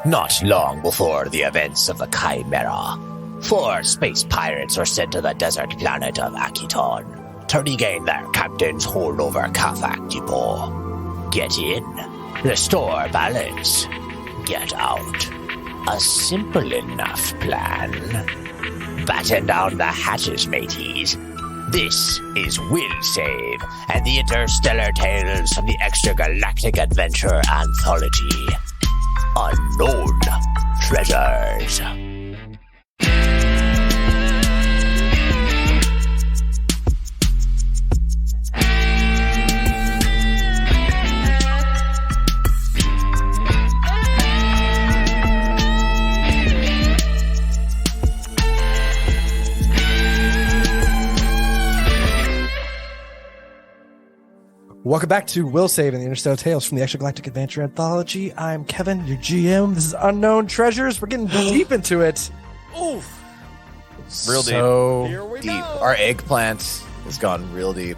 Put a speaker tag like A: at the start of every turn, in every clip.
A: Not long before the events of the Chimera, 4 space pirates were sent to the desert planet of Akiton to regain their captain's hold over Kafak Depot. Get in, restore balance, get out. A simple enough plan. Batten down the hatches, mateys. This is Will Save and the Interstellar Tales from the Extragalactic Adventure Anthology. Unknown Treasures.
B: Welcome back to Will Save and the Interstellar Tales from the Extragalactic Adventure Anthology. I'm Kevin, your GM. This is Unknown Treasures. We're getting deep into it.
C: Oof.
D: Real deep.
C: So deep.
D: Go.
C: Our eggplant has gone real deep.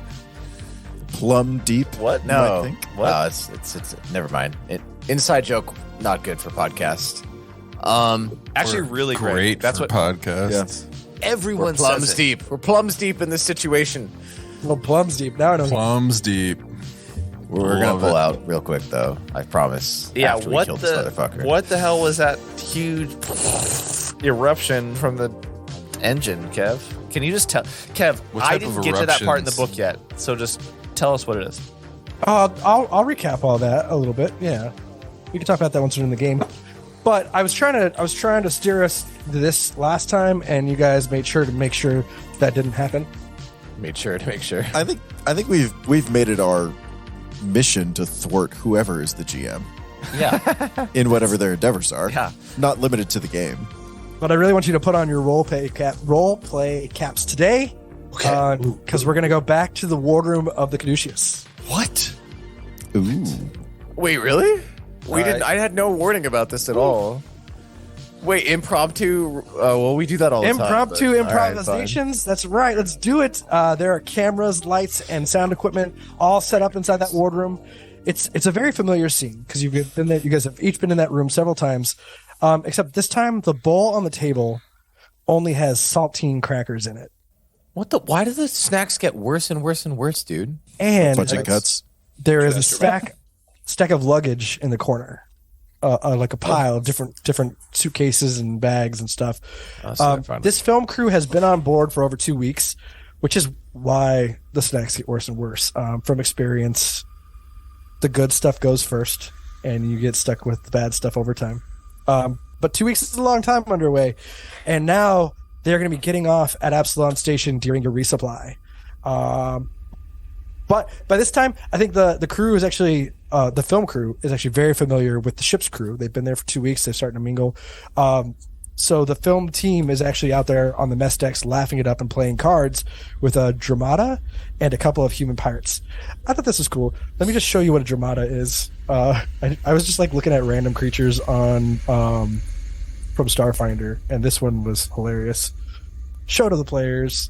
E: Plum deep?
C: What?
E: I
C: No.
E: think.
C: What? No, it's never mind. Inside joke, not good for podcast.
D: Actually, really great.
F: That's what podcasts.
D: Everyone
C: We're plums
D: says it.
C: deep. We're plums deep in this situation.
B: Well, plums deep. Now I know.
F: Plums deep.
C: We're gonna pull out real quick, though. I promise.
D: Yeah.
C: after we
D: What
C: kill this motherfucker.
D: What the hell was that huge eruption from the engine, Kev? Can you just tell, Kev?
F: What
D: I
F: type
D: didn't
F: of
D: get to that part in the
F: eruptions?
D: book yet, so just tell us what it is.
B: I'll recap all that a little bit. Yeah, we can talk about that once we're in the game. But I was trying to steer us to this last time, and you guys made sure to make sure that didn't happen.
C: Made sure to make sure.
E: I think we've made it our mission to thwart whoever is the GM
C: Yeah.
E: in whatever their endeavors are.
C: Yeah.
E: Not limited to the game.
B: But I really want you to put on your role play caps today, because we're gonna go back to the wardroom of the Caduceus.
E: What? Ooh.
C: Wait, really? We
D: Right.
C: didn't. I had no warning about this at all. Wait, impromptu. Well, we do that all the time.
B: Impromptu
C: but- all right,
B: improvisations. That's right. Let's do it. There are cameras, lights, and sound equipment all set up inside that wardroom. It's a very familiar scene because you've been there. You guys have each been in that room several times, except this time the bowl on the table only has saltine crackers in it.
C: What the? Why do the snacks get worse and worse and worse, dude?
B: And
E: Punching cuts.
B: there is a stack of luggage in the corner. Like a pile of different suitcases and bags and stuff. This film crew has been on board for over 2 weeks, which is why the snacks get worse and worse. From experience, the good stuff goes first, and you get stuck with the bad stuff over time. But 2 weeks is a long time underway, and now they're going to be getting off at Absalon Station during a resupply. But by this time, I think the crew is actually the film crew is actually very familiar with the ship's crew. They've been there for 2 weeks. They're starting to mingle. So the film team is actually out there on the mess decks laughing it up and playing cards with a Dramata and a couple of human pirates. I thought this was cool. Let me just show you what a Dramata is. I was just like looking at random creatures on from Starfinder, and this one was hilarious. Show to the players.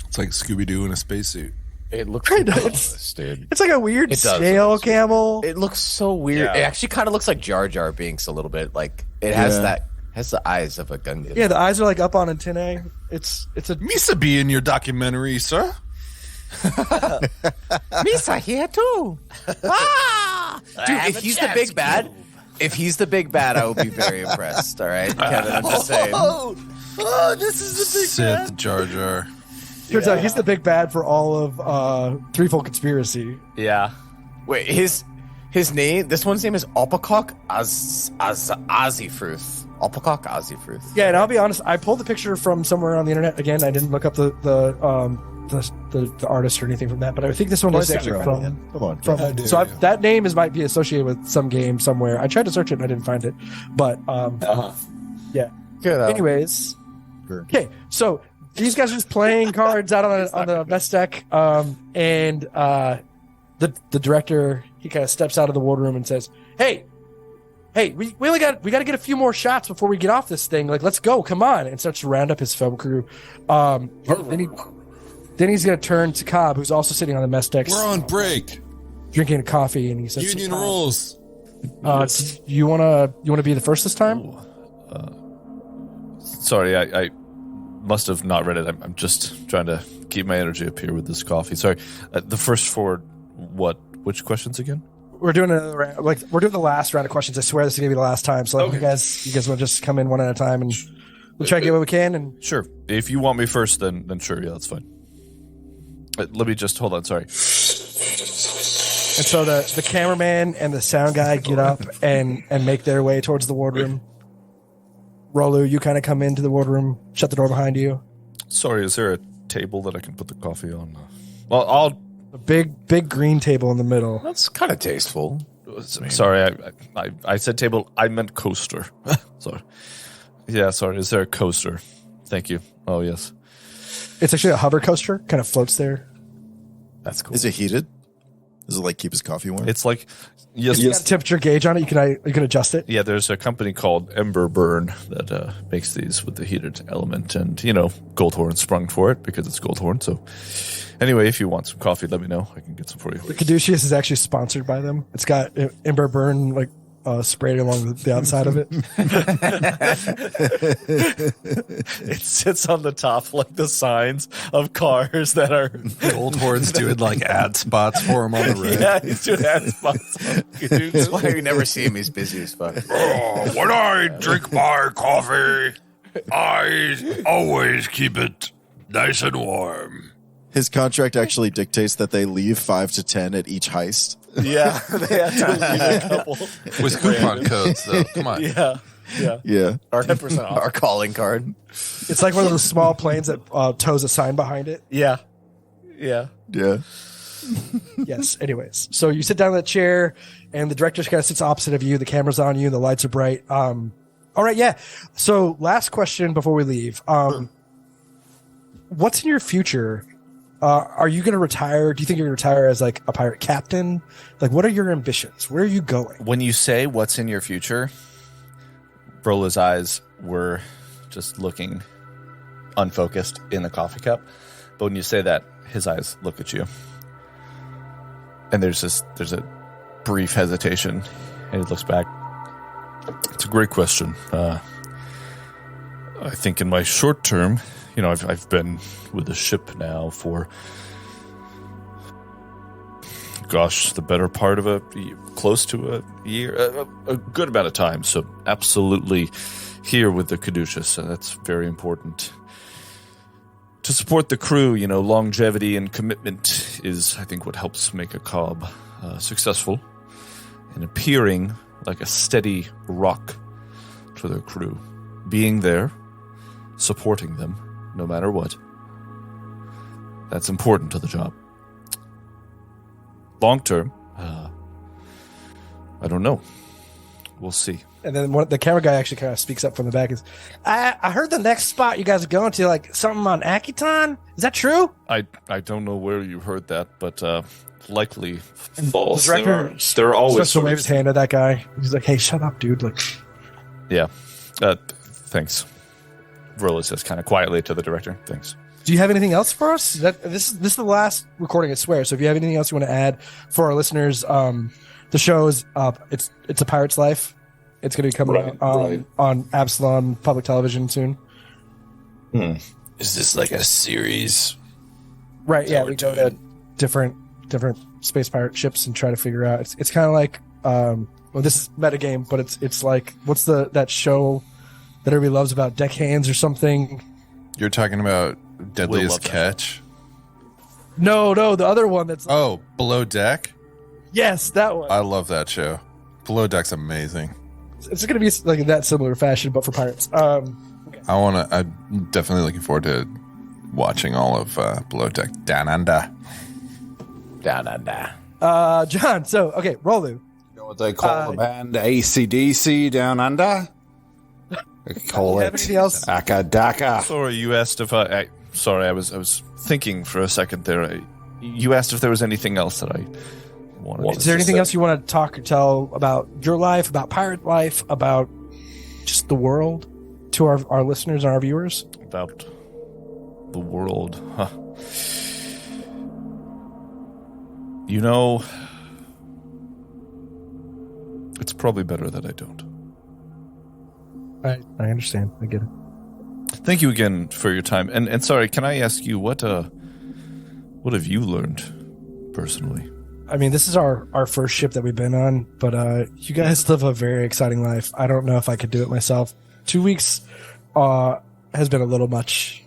F: It's like Scooby-Doo in a spacesuit.
C: It looks
B: Kinda.
C: ridiculous, dude.
B: It's like a weird
C: It does.
B: scale camel.
C: It looks so weird.
D: Yeah.
C: It actually kind of looks like Jar Jar Binks a little bit. Like it has the eyes of a Gungan.
B: Yeah, the eyes are like up on antennae. It's a
F: Misa be in your documentary, sir.
C: Misa here too. Dude, if he's the big bad, I will be very impressed. All right, Kevin, I'm just saying.
D: Oh, this is the big
F: Sith Jar Jar.
B: turns out he's the big bad for all of Threefold Conspiracy.
D: Yeah.
C: Wait, his name. This one's name is Alpacock Azifruth. Alpacock Azifruth.
B: Yeah, and I'll be honest, I pulled the picture from somewhere on the internet. Again, I didn't look up the artist or anything from that, but I think this one is actually from.
E: Come on.
B: That name might be associated with some game somewhere. I tried to search it and I didn't find it, but yeah.
C: Good.
B: Anyways, okay, so these guys are just playing cards out on the mess deck, and the director, he kind of steps out of the wardroom and says, "Hey, we got to get a few more shots before we get off this thing. Like, let's go, come on!" And starts to round up his film crew. Then he's gonna turn to Cobb, who's also sitting on the mess deck.
F: We're on break.
B: Drinking a coffee, and he says,
F: Union rules.
B: You wanna be the first this time?
D: Sorry, I must have not read it. I'm just trying to keep my energy up here with this coffee. Sorry. The first for what? Which questions again?
B: We're doing another round, we're doing the last round of questions. I swear this is gonna be the last time. So
D: Okay.
B: you guys want to just come in one at a time, and we'll try to get what we can. And
D: Sure. If you want me first, then sure, yeah, that's fine. Let me just hold on. Sorry.
B: And so the cameraman and the sound guy get up and make their way towards the wardroom. Rolu, you kind of come into the wardroom, shut the door behind you.
D: Sorry, is there a table that I can put the coffee on? Well, I'll.
B: A big green table in the middle.
C: That's kind of tasteful.
D: Sorry, I said table. I meant coaster. Sorry. Yeah, sorry. Is there a coaster? Thank you. Oh, yes.
B: It's actually a hover coaster, kind of floats there.
C: That's cool.
E: Is it heated? Does it like keep his coffee warm?
D: It's like, yes.
B: You got a temperature gauge on it. You can adjust it.
D: Yeah, there's a company called Ember Burn that makes these with the heated element, and Goldhorn sprung for it because it's Goldhorn. So, anyway, if you want some coffee, let me know. I can get some for you.
B: The Caduceus is actually sponsored by them. It's got Ember Burn sprayed along the outside of it.
D: It sits on the top like the signs of cars that are
F: Goldhorn's doing like ad spots for him on the road.
D: Yeah, he's doing ad spots.
C: That's why you never see him. He's busy as fuck.
F: Oh, when I drink my coffee, I always keep it nice and warm.
E: His contract actually dictates that they leave 5 to 10 at each heist.
D: Yeah, they have to leave a couple.
F: With coupon codes, though. Come on.
D: Yeah.
E: Yeah.
D: Our 10% off.
C: Our calling card.
B: It's like one of those small planes that tows a sign behind it.
D: Yeah.
E: Yeah.
B: Yes. Anyways, so you sit down in that chair, and the director kind of sits opposite of you. The camera's on you, and the lights are bright. All right. Yeah. So last question before we leave. What's in your future? Are you going to retire? Do you think you're going to retire as like a pirate captain? Like, what are your ambitions? Where are you going?
C: When you say what's in your future, Brola's eyes were just looking unfocused in the coffee cup. But when you say that, his eyes look at you. And there's a brief hesitation, and he looks back.
D: It's a great question. I think in my short term, I've been with the ship now for, the better part of close to a year, a good amount of time. So absolutely here with the Caduceus, and that's very important. To support the crew, longevity and commitment is, I think, what helps make a cob successful and appearing like a steady rock to their crew. Being there, supporting them, no matter what. That's important to the job. Long term, I don't know. We'll see.
B: And then the camera guy actually kind of speaks up from the back. I heard the next spot you guys are going to, like something on Akiton. Is that true?
D: I don't know where you heard that, but likely
G: false.
B: The director
G: There are always
B: starts to wave his hand at that guy. He's like, "Hey, shut up, dude!" Like,
D: yeah. Thanks. Rolla says kind of quietly to the director. Thanks.
B: do you have anything else for us? This is the last recording, I swear. So if you have anything else you want to add for our listeners, the show is it's a Pirate's Life. It's going to be coming out on Absalon Public Television soon.
G: Is this like a series?
B: Right. Yeah, we go to different space pirate ships and try to figure out. It's kind of like this is metagame, but it's like what's that show that everybody loves about deckhands or something?
F: You're talking about Deadliest Catch?
B: No, the other one that's
F: Below Deck?
B: yes, that one.
F: I love that show. Below Deck's amazing.
B: It's going to be like in that similar fashion, but for pirates.
F: I'm definitely looking forward to watching all of Below Deck Down Under.
C: Down under.
B: John, so okay, Rolu.
H: You know what they call the band AC/DC Down Under? They call
B: have
H: it
B: anything else?
H: Akadaka.
D: Sorry, you asked if I was thinking for a second there. You asked if there was anything else that I wanted.
B: Is there anything else you want to talk or tell about your life, about pirate life, about just the world to our listeners and our viewers?
D: About the world, huh? it's probably better that I don't.
B: I understand. I get it.
D: Thank you again for your time. And sorry, can I ask you what have you learned personally?
B: I mean, this is our first ship that we've been on, but you guys live a very exciting life. I don't know if I could do it myself. 2 weeks has been a little much.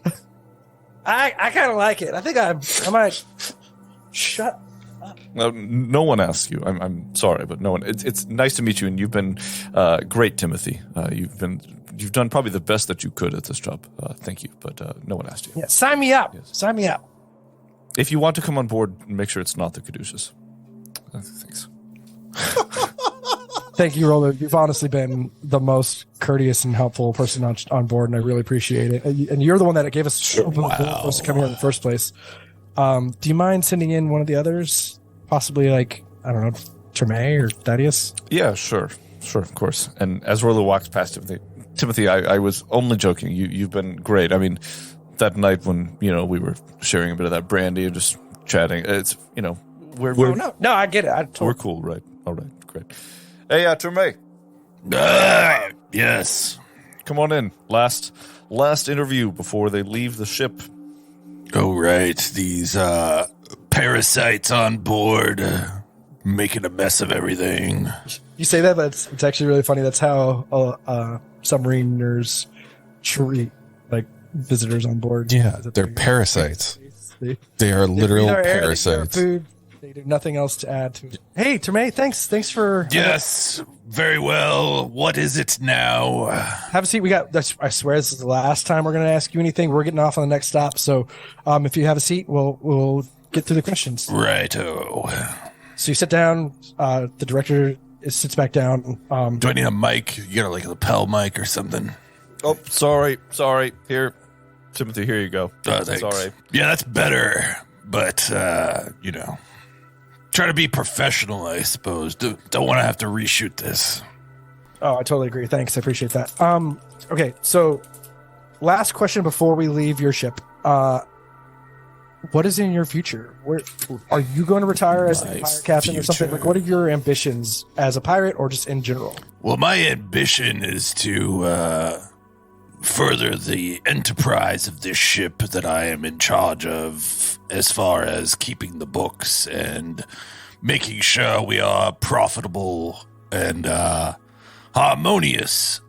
B: I kind of like it. I think I might shut up.
D: No one asked you. I'm sorry, but no one. It's nice to meet you, and you've been great, Timothy. You've done probably the best that you could at this job. Thank you, but no one asked you.
B: Yeah, sign me up.
D: Yes.
B: Sign me up.
D: If you want to come on board, make sure it's not the Caduceus. Thanks.
B: Thank you, Roller. You've honestly been the most courteous and helpful person on board, and I really appreciate it. And you're the one that gave us open the door for us to come here in the first place. Do you mind sending in one of the others? Possibly, like, I don't know, Treme or Thaddeus?
D: Yeah, sure, of course. And as Rollo walks past Timothy, I was only joking. You've been great. I mean, that night when we were sharing a bit of that brandy and just chatting, it's we're
B: no, I get it.
D: we're cool, right? All right, great. Hey, Treme.
F: Yes.
D: Come on in. Last interview before they leave the ship.
F: Oh, right. These parasites on board making a mess of everything.
B: You say that, but it's actually really funny. That's how submariners treat visitors on board.
I: Yeah, they're parasites. They are literal parasites.
B: Food. They do nothing else to add to it. Hey, Treme, thanks for...
F: Yes, very well. What is it now?
B: Have a seat. I swear this is the last time we're going to ask you anything. We're getting off on the next stop. So if you have a seat, we'll get through the questions.
F: Righto.
B: So you sit down. The director sits back down.
F: Do I need a mic? You got like a lapel mic or something?
D: Oh, sorry. Here, Timothy, here you go.
F: Thanks.
D: Sorry.
F: Yeah, that's better. But, try to be professional, I suppose. Don't want to have to reshoot this.
B: Oh, I totally agree. Thanks. I appreciate that. Okay, so last question before we leave your ship. What is in your future? Where are you going to retire as a pirate captain or something? Like, what are your ambitions as a pirate or just in general?
F: Well, my ambition is to further the enterprise of this ship that I am in charge of, as far as keeping the books and making sure we are profitable and harmonious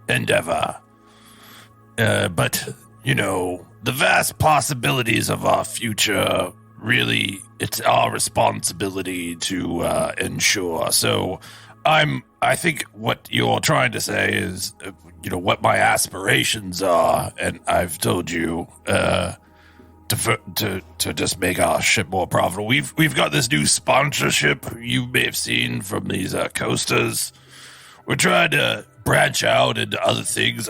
F: endeavor. But, the vast possibilities of our future, really, it's our responsibility to ensure. So I think what you're trying to say is, what my aspirations are, and I've told you to just make our ship more profitable. We've got this new sponsorship you may have seen from these coasters. We're trying to branch out into other things,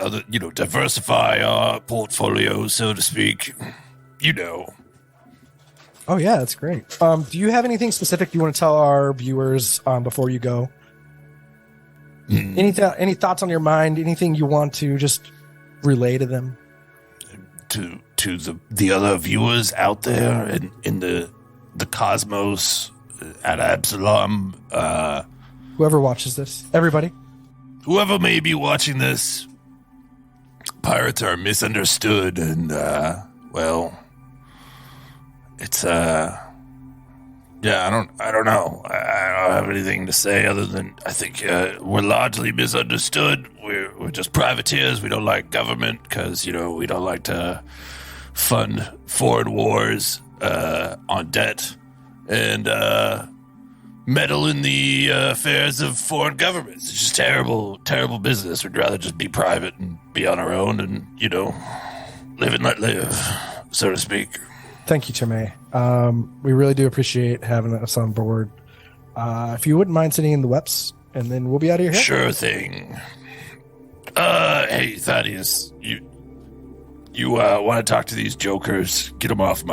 F: diversify our portfolio, so to speak.
B: Oh yeah, that's great. Do you have anything specific you want to tell our viewers before you go? Any thoughts on your mind? Anything you want to just relay to them?
F: To the other viewers out there in the cosmos at Absalom.
B: Whoever watches this, everybody.
F: Whoever may be watching this, pirates are misunderstood, and it's yeah, I don't know. I don't have anything to say other than I think we're largely misunderstood. We're just privateers. We don't like government because, we don't like to fund foreign wars on debt and meddle in the affairs of foreign governments. It's just terrible, terrible business. We'd rather just be private and be on our own and, live and let live, so to speak.
B: Thank you, Treme. We really do appreciate having us on board. If you wouldn't mind sending in the WEPs, and then we'll be out of your head.
F: Sure thing. Hey, Thaddeus, you want to talk to these jokers? Get them off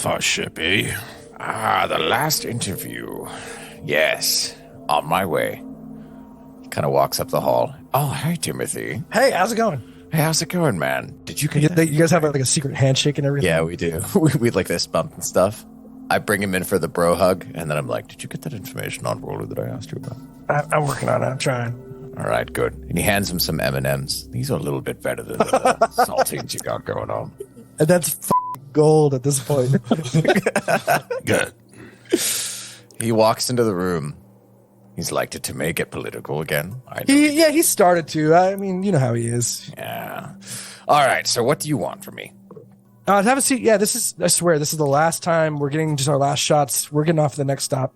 F: our ship, eh?
G: The last interview. Yes, on my way. Kind of walks up the hall. Oh, hey, Timothy.
B: Hey, how's it going?
G: Hey, how's it going, man? Did you get
B: You guys have like a secret handshake and everything?
G: Yeah, we do. We'd like this bump and stuff. I bring him in for the bro hug, and then I'm like, did you get that information on Roller that I asked you about?
B: I'm working on it. I'm trying.
G: All right, good. And he hands him some M&Ms. These are a little bit better than the saltines you got going on.
B: And that's gold at this point.
F: Good.
G: He walks into the room. He's liked it to make it political again.
B: He started to. I mean, you know how he is.
G: Yeah. All right, so what do you want from me?
B: Have a seat. Yeah, I swear, this is the last time. We're getting just our last shots. We're getting off to the next stop.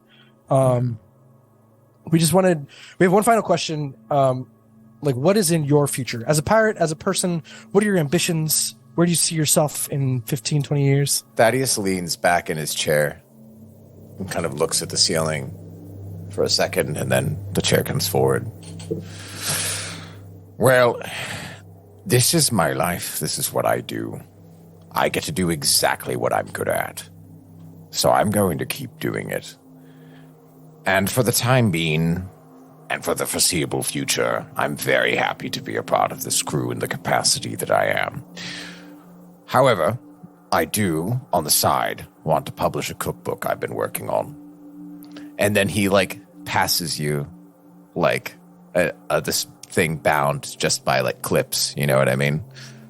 B: We have one final question. What is in your future? As a pirate, as a person, what are your ambitions? Where do you see yourself in 15, 20 years?
G: Thaddeus leans back in his chair and kind of looks at the ceiling for a second, and then the chair comes forward. Well, this is my life. This is what I do. I get to do exactly what I'm good at. So I'm going to keep doing it. And for the time being, and for the foreseeable future, I'm very happy to be a part of this crew in the capacity that I am. However, I do, on the side, want to publish a cookbook I've been working on. And then he, passes you, this thing bound just by, clips, you know what I mean?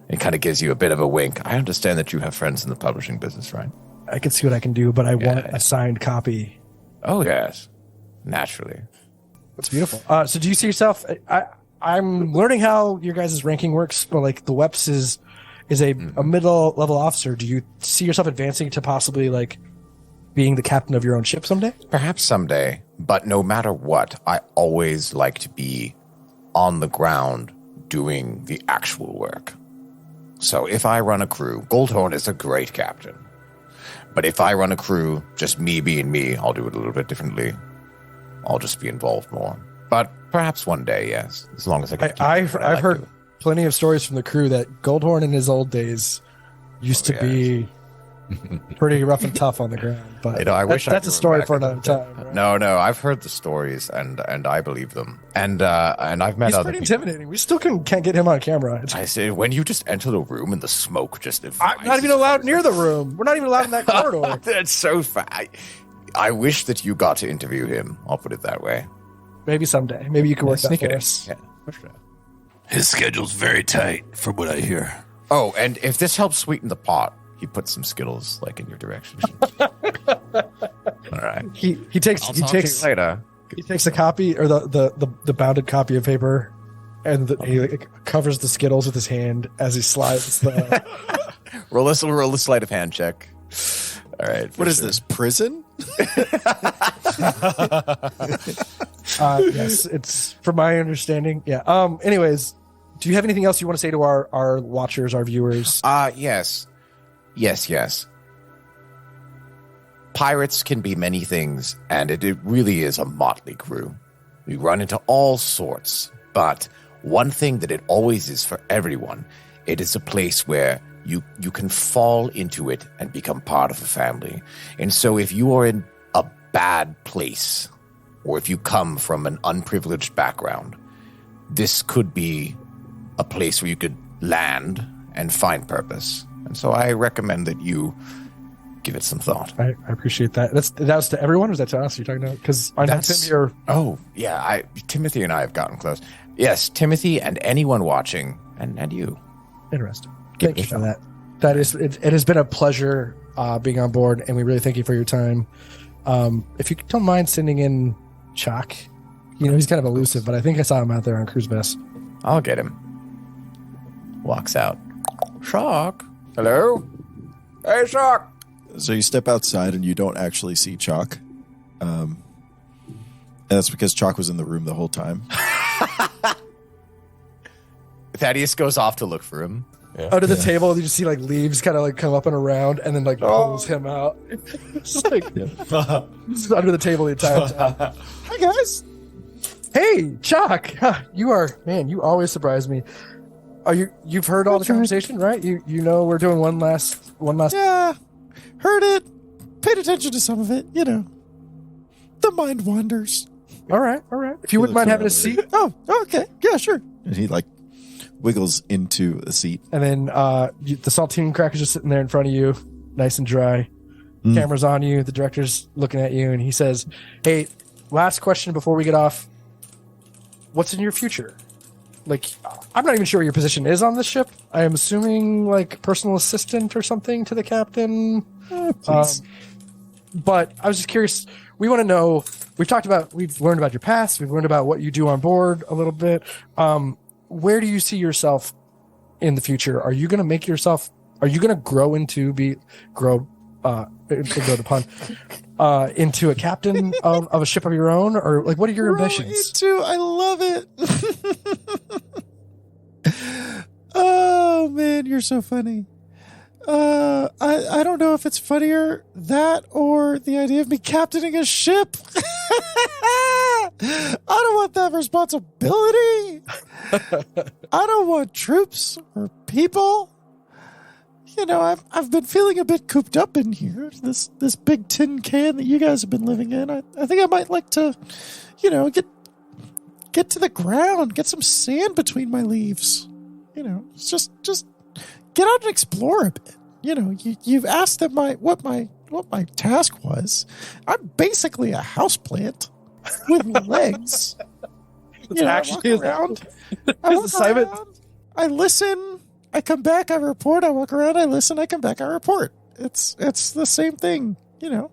G: It kind of gives you a bit of a wink. I understand that you have friends in the publishing business, right?
B: I can see what I can do, but I want a signed copy.
G: Oh, yes. Naturally.
B: That's beautiful. So do you see yourself... I'm learning how your guys' ranking works, but, the WEPS is a middle-level officer. Do you see yourself advancing to possibly, being the captain of your own ship someday?
G: Perhaps someday, but no matter what, I always like to be on the ground doing the actual work. So if I run a crew, Goldhorn is a great captain. But if I run a crew, just me being me, I'll do it a little bit differently. I'll just be involved more. But perhaps one day, yes, as long as I can.
B: I've heard plenty of stories from the crew that Goldhorn in his old days used to be pretty rough and tough on the ground. But
G: I wish
B: that's a story for another time. Right?
G: No, I've heard the stories and I believe them. And I've met
B: He's
G: other
B: pretty
G: people.
B: Intimidating. We still can't get him on camera.
G: I say when you just enter the room and the smoke just.
B: I'm not even allowed near the room. We're not even allowed in that corridor.
G: That's so fast. I wish that you got to interview him. I'll put it that way.
B: Maybe someday. Maybe you can work that for us.
G: Yeah, for sure.
F: His schedule's very tight, from what I hear.
G: Oh, and if this helps sweeten the pot, he puts some Skittles in your direction. All right.
B: He takes
G: later.
B: He takes a copy or the bounded copy of paper, and he covers the Skittles with his hand as he slides the.
G: roll a sleight of hand check. All right.
E: What is this, prison?
B: Yes, it's from my understanding. Yeah. Anyways, do you have anything else you want to say to our watchers, our viewers?
G: Yes. Pirates can be many things, and it really is a motley crew. We run into all sorts, but one thing that it always is for everyone, it is a place where you can fall into it and become part of a family. And so if you are in a bad place, or if you come from an unprivileged background, this could be a place where you could land and find purpose. And so I recommend that you give it some thought.
B: I appreciate that. That was to everyone, or is that to us you're talking about? Because I know Tim here.
G: Oh, yeah. Timothy and I have gotten close. Yes, Timothy and anyone watching, and you.
B: Interesting. Thank you for that. That is, it has been a pleasure being on board, and we really thank you for your time. If you don't mind sending in Chalk, he's kind of elusive, but I think I saw him out there on Cruise Best.
G: I'll get him. Walks out. Chalk. Hello? Hey, Chalk.
E: So you step outside and you don't actually see Chalk. And that's because Chalk was in the room the whole time.
G: Thaddeus goes off to look for him.
B: Yeah. Under the table, you just see leaves kind of come up and around, and then pulls him out. It's just this is under the table the entire time. Hi guys. Hey, Chalk. You always surprise me. You've heard all the conversation, right? You know we're doing one last.
E: Yeah, heard it. Paid attention to some of it. The mind wanders.
B: All right. If you wouldn't mind having a seat.
E: Oh, okay. Yeah, sure. And he wiggles into a seat.
B: And then the saltine crack is just sitting there in front of you, nice and dry. Camera's on you. The director's looking at you, and he says, "Hey, last question before we get off. What's in your future? Like, I'm not even sure what your position is on the ship. I am assuming like personal assistant or something to the captain. But I was just curious. We want to know. We've learned about your past. We've learned about what you do on board a little bit. Where do you see yourself in the future? Are you going to make yourself? Are you going to grow into into a captain of a ship of your own, or like what are your ambitions?
E: I love it. Oh man, you're so funny. I don't know if it's funnier that or the idea of me captaining a ship. I don't want that responsibility. I don't want troops or people. You know, I've been feeling a bit cooped up in here. This big tin can that you guys have been living in. I think I might like to, you know, get to the ground, get some sand between my leaves. You know, just get out and explore a bit. You know, you've asked them what my task was. I'm basically a houseplant with legs. You know, I walk around. I listen. I come back, I report, I walk around, I listen, I come back, I report. It's the same thing, you know.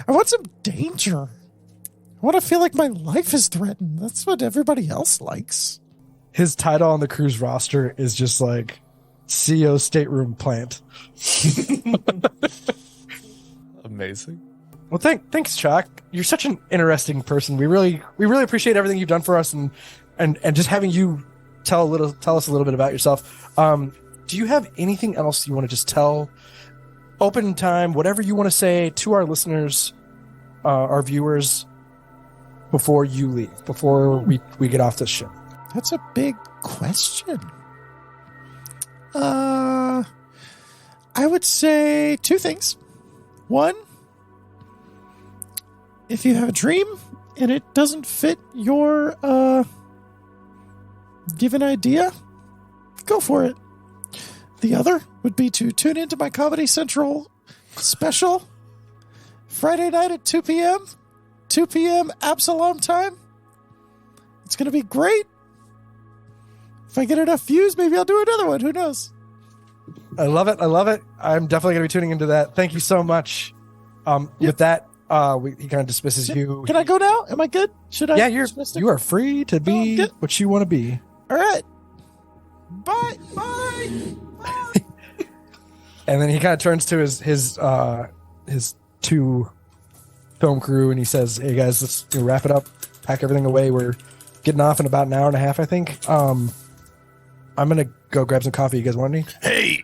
E: I want some danger. I want to feel like my life is threatened. That's what everybody else likes.
B: His title on the crew's roster is just like CEO Stateroom Plant.
C: Amazing.
B: Well, thanks, Chuck. You're such an interesting person. We really appreciate everything you've done for us, and just having you tell us a little bit about yourself. Do you have anything else you want to just tell? Open time, whatever you want to say to our listeners, our viewers, before you leave, before we get off this ship.
E: That's a big question. I would say two things. One, if you have a dream and it doesn't fit your given idea, go for it. The other would be to tune into my Comedy Central special Friday night at 2 p.m. 2 p.m. Absalom time. It's going to be great. If I get enough views, maybe I'll do another one. Who knows?
B: I love it. I'm definitely going to be tuning into that. Thank you so much. With that, he kind of dismisses you.
E: Can I go now? Am I good? Should I?
B: Yeah, you are free to be what you want to be.
E: All right. Bye. Bye.
B: And then he kind of turns to his two film crew and he says, "Hey guys, let's wrap it up, pack everything away. We're getting off in about an hour and a half, I think. I'm gonna go grab some coffee. You guys want any?"
F: Hey,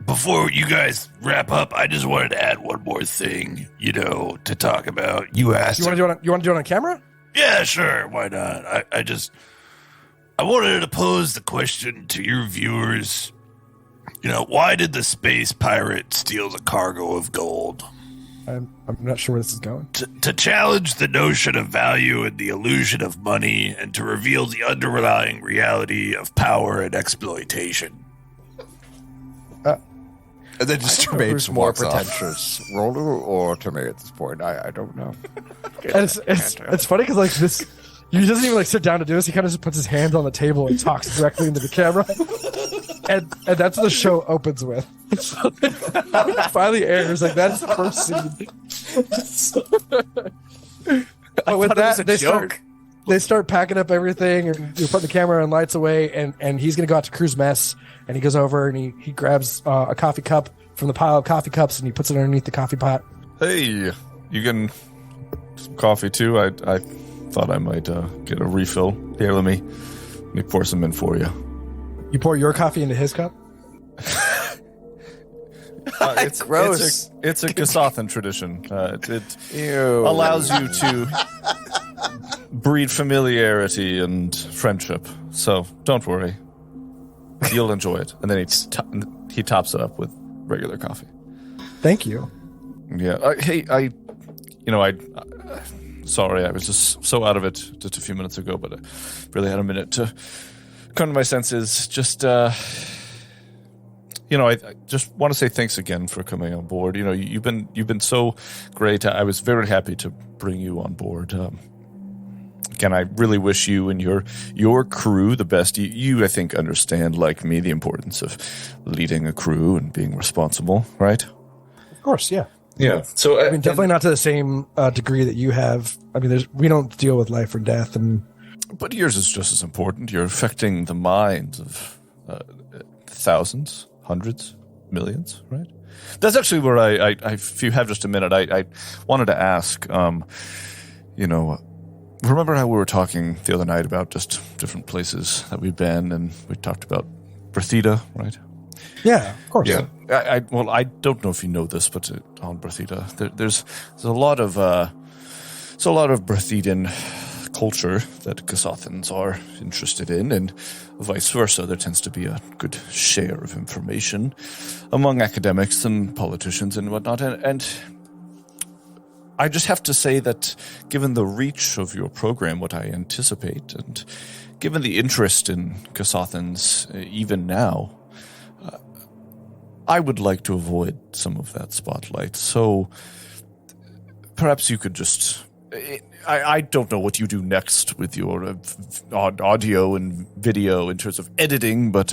F: before you guys wrap up, I just wanted to add one more thing, to talk about. You asked.
B: You want to do it on camera?
F: Yeah, sure. Why not? I wanted to pose the question to your viewers. Why did the space pirate steal the cargo of gold?
B: I'm not sure where this is going.
F: To challenge the notion of value and the illusion of money, and to reveal the underlying reality of power and exploitation.
G: And then just Tremaine more pretentious, Roller or Tremaine at this point. I don't know.
B: And it's funny because like this, he doesn't even sit down to do this. He kind of just puts his hands on the table and talks directly into the camera. And that's what the show opens with. Finally airs. Like that's the first scene. But with that, they start packing up everything, and you put the camera and lights away, and he's gonna go out to crew's mess, and he goes over and he grabs a coffee cup from the pile of coffee cups and he puts it underneath the coffee pot.
D: Hey, you can some coffee too? I thought I might get a refill. Here, let me pour some in for you.
B: You pour your coffee into his cup?
C: It's gross. It's a Kasathan tradition. It allows you to breed familiarity and friendship. So don't worry, you'll enjoy it. And then he tops it up with regular coffee.
B: Thank you.
C: Yeah. Hey, sorry, I was just so out of it just a few minutes ago, but I really had a minute to come to my senses. Just
D: I just want to say thanks again for coming on board. You've been so great. I was very happy to bring you on board. Again, I really wish you and your crew the best. You, I think, understand, like me, the importance of leading a crew and being responsible, right?
B: Of course, yeah.
D: Yeah. So
B: I mean, definitely not to the same degree that you have. I mean, we don't deal with life or death,
D: but yours is just as important. You're affecting the minds of thousands, hundreds, millions, right? That's actually where I if you have just a minute, I wanted to ask, remember how we were talking the other night about just different places that we've been, and we talked about Berthita, right?
B: Yeah, of course.
D: Yeah. I don't know if you know this, but on Berthita, there's a lot of Berthitan culture that Kasathans are interested in, and vice versa. There tends to be a good share of information among academics and politicians and whatnot, and I just have to say that given the reach of your program, what I anticipate, and given the interest in Kasathans even now, I would like to avoid some of that spotlight. So perhaps you could just... I don't know what you do next with your audio and video in terms of editing, but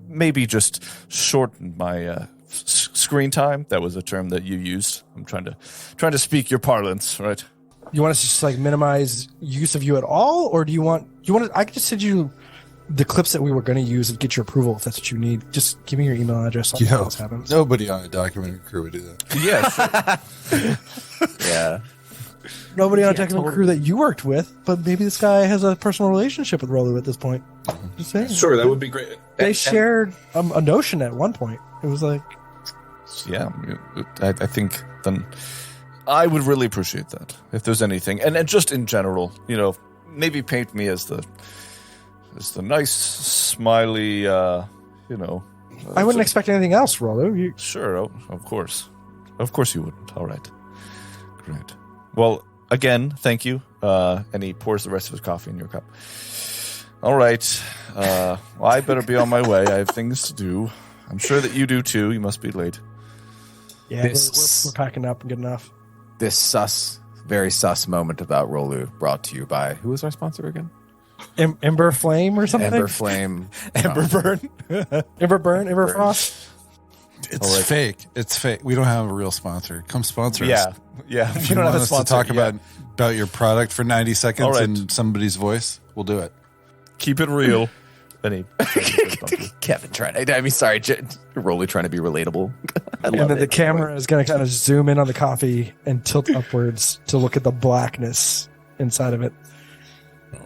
D: maybe just shorten my... screen time. That was a term that you used. I'm trying to speak your parlance, right?
B: You want us to just like minimize use of you at all, or do you want I could just send you the clips that we were going to use and get your approval if that's what you need. Just give me your email address. Happens.
I: Nobody on a documentary crew would do that.
D: Yeah.
G: Yeah.
B: Nobody on a documentary crew that you worked with, but maybe this guy has a personal relationship with Rolu at this point. Just saying.
D: Sure, that would be great.
B: They shared a notion at one point. It was like...
D: Yeah, I think then I would really appreciate that if there's anything, and just in general, maybe paint me as the nice, smiley,
B: I wouldn't expect anything else, Rolu.
D: Sure, of course you wouldn't. All right, great. Well, again, thank you. And he pours the rest of his coffee in your cup. All right, well, I better be on my way. I have things to do. I'm sure that you do too. You must be late.
B: Yeah, we're packing up and good enough.
G: This very sus moment about Rolu brought to you by, who was our sponsor again?
B: Ember Flame or something?
G: Ember Flame.
B: Ember Burn. Ember Burn, Ember Frost.
I: It's fake. It's fake. We don't have a real sponsor. Come sponsor us.
D: Yeah.
I: If you don't have a sponsor, to talk about your product for 90 seconds in somebody's voice, we'll do it.
D: Keep it real.
G: Kevin sorry, Rolly trying to be relatable.
B: And then the camera is going to kind of zoom in on the coffee and tilt upwards to look at the blackness inside of it.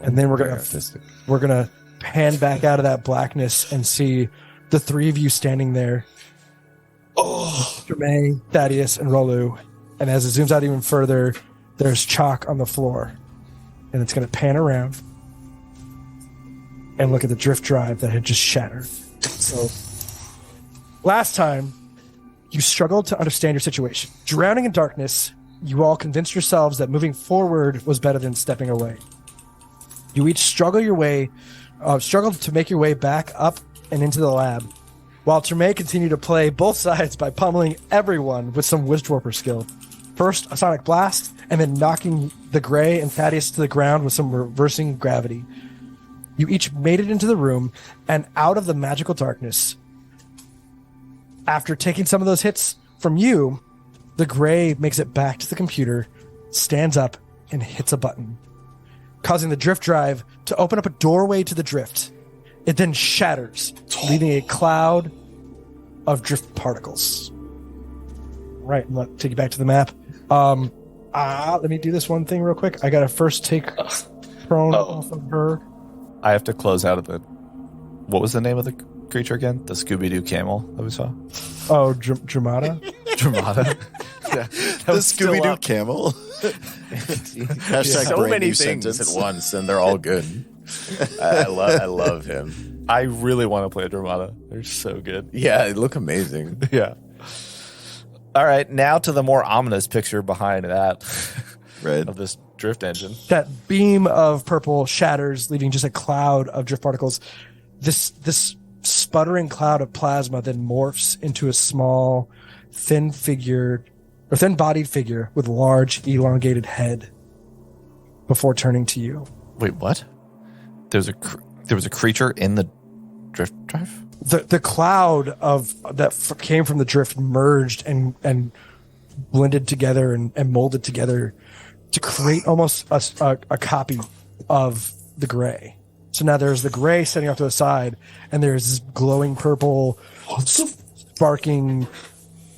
B: And then we're going to pan back out of that blackness and see the three of you standing there. Jermaine, Thaddeus, and Rolu. And as it zooms out even further, there's chalk on the floor. And it's going to pan around and look at the drift drive that had just shattered. So, last time, you struggled to understand your situation. Drowning in darkness, you all convinced yourselves that moving forward was better than stepping away. You each struggled to make your way back up and into the lab, while Tremaine continued to play both sides by pummeling everyone with some Wizwarper skill. First, a sonic blast, and then knocking the Gray and Thaddeus to the ground with some reversing gravity. You each made it into the room and out of the magical darkness. After taking some of those hits from you, the Gray makes it back to the computer, stands up, and hits a button, causing the drift drive to open up a doorway to the drift. It then shatters, leaving a cloud of drift particles. Right, I'm going to take you back to the map. Let me do this one thing real quick. I got to first take prone off of her.
D: I have to close out of the... What was the name of the creature again? The Scooby-Doo camel that we saw?
B: Oh, Dramata?
D: Dramata.
G: Yeah, the Scooby-Doo camel. So many things at once, and they're all good. I love him.
D: I really want to play a Dramata. They're so good.
G: Yeah, they look amazing.
D: Yeah. All right, now to the more ominous picture behind that.
G: Right.
D: Of this drift engine.
B: That beam of purple shatters, leaving just a cloud of drift particles. This sputtering cloud of plasma then morphs into a small, thin-bodied figure with a large, elongated head before turning to you.
C: Wait, what? There was a creature in the drift drive?
B: The cloud that came from the drift merged and blended together and molded together to create almost a copy of the gray. So now there's the gray sitting off to the side, and there's this glowing purple, sparking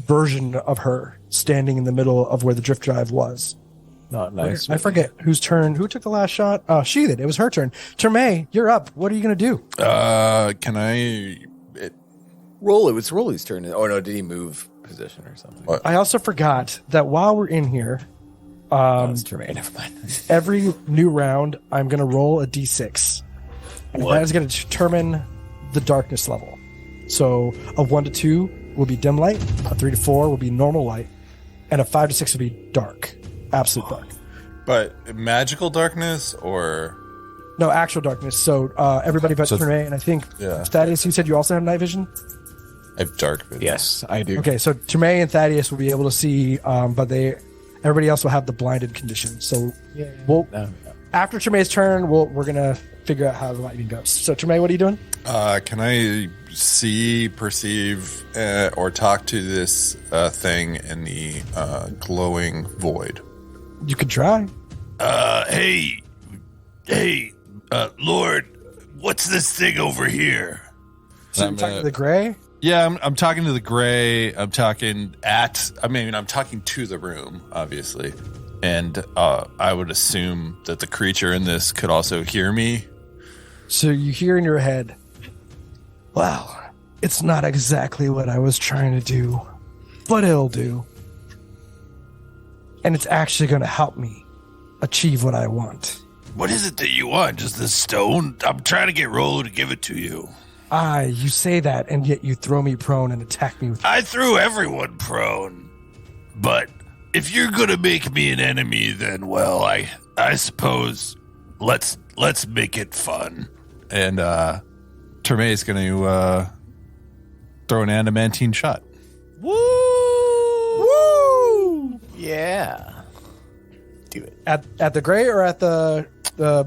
B: version of her standing in the middle of where the drift drive was.
C: Not nice.
B: I forget whose turn. Who took the last shot? She did. It was her turn. Termay, you're up. What are you going to do?
I: Can I...
J: Roll. It was Rolly's turn. Oh, no. Did he move position or something?
I: What?
B: I also forgot that while we're in here,
J: That's Termay. Never mind.
B: every new round, I'm going to roll a d6. And that is going to determine the darkness level. So a 1 to 2 will be dim light, a 3 to 4 will be normal light, and a 5 to 6 will be dark, absolute dark.
I: But magical darkness or...
B: No, actual darkness. So everybody but Termay, and I think Thaddeus, you said you also have night vision?
I: I have dark vision.
J: Yes, I do.
B: Okay, so Termay and Thaddeus will be able to see, but everybody else will have the blinded condition. So after Termay's turn, we're going to figure out how the lightning goes. So Termay, what are you doing?
I: Can I see, perceive, or talk to this thing in the glowing void?
B: You could try.
F: Hey, Lord, what's this thing over here?
B: So you're talking to the gray?
I: Yeah, I'm talking to the gray. I'm talking to the room, obviously. And I would assume that the creature in this could also hear me.
B: So you hear in your head, wow, it's not exactly what I was trying to do, but it'll do. And it's actually going to help me achieve what I want.
F: What is it that you want? Just this stone? I'm trying to get Rolo to give it to you.
B: You say that, and yet you throw me prone and attack me with...
F: I threw everyone prone. But if you're going to make me an enemy, then, well, I suppose let's make it fun.
I: And Termay is going to throw an adamantine shot.
J: Woo! Woo! Yeah. Do it.
B: At the gray or at the...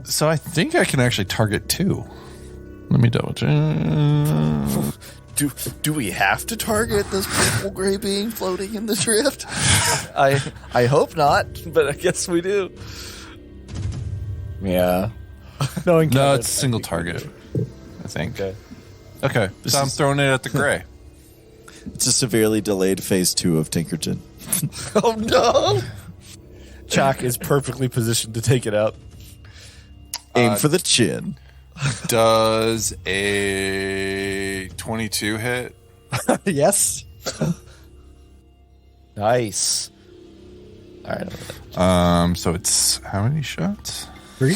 I: So I think I can actually target 2. Let me double check.
C: Do we have to target this purple gray being floating in the drift? I hope not, but I guess we do.
J: Yeah.
I: No, it's single target, I think. Okay. So I'm throwing it at the gray.
K: It's a severely delayed phase 2 of Tinkerton.
C: Oh, no. Chalk is perfectly positioned to take it out.
K: Aim for the chin.
I: Does a 22 hit?
B: Yes.
C: Nice. All right.
I: So it's how many shots?
B: 3?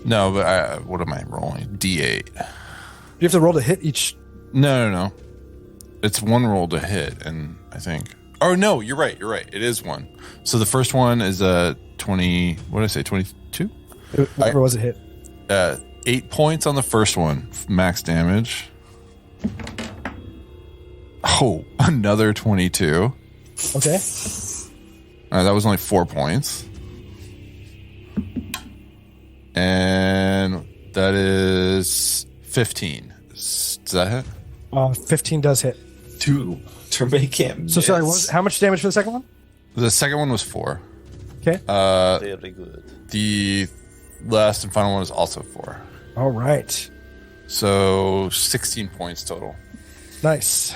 I: No, but what am I rolling? D8.
B: You have to roll to hit each...
I: No. It's one roll to hit, and I think... Oh, no, you're right. It is one. So the first one is a 20... What did I say, 22?
B: Whatever was it hit?
I: 8 points on the first one, max damage. Oh, another 22.
B: Okay.
I: That was only 4 points. And that is 15. Does that hit?
B: 15 does hit.
J: 2. Termay can't miss.
B: So sorry, how much damage for the second one?
I: The second one was 4.
B: Okay.
C: Very good.
I: The last and final one was also 4.
B: All right.
I: So 16 points total.
B: Nice.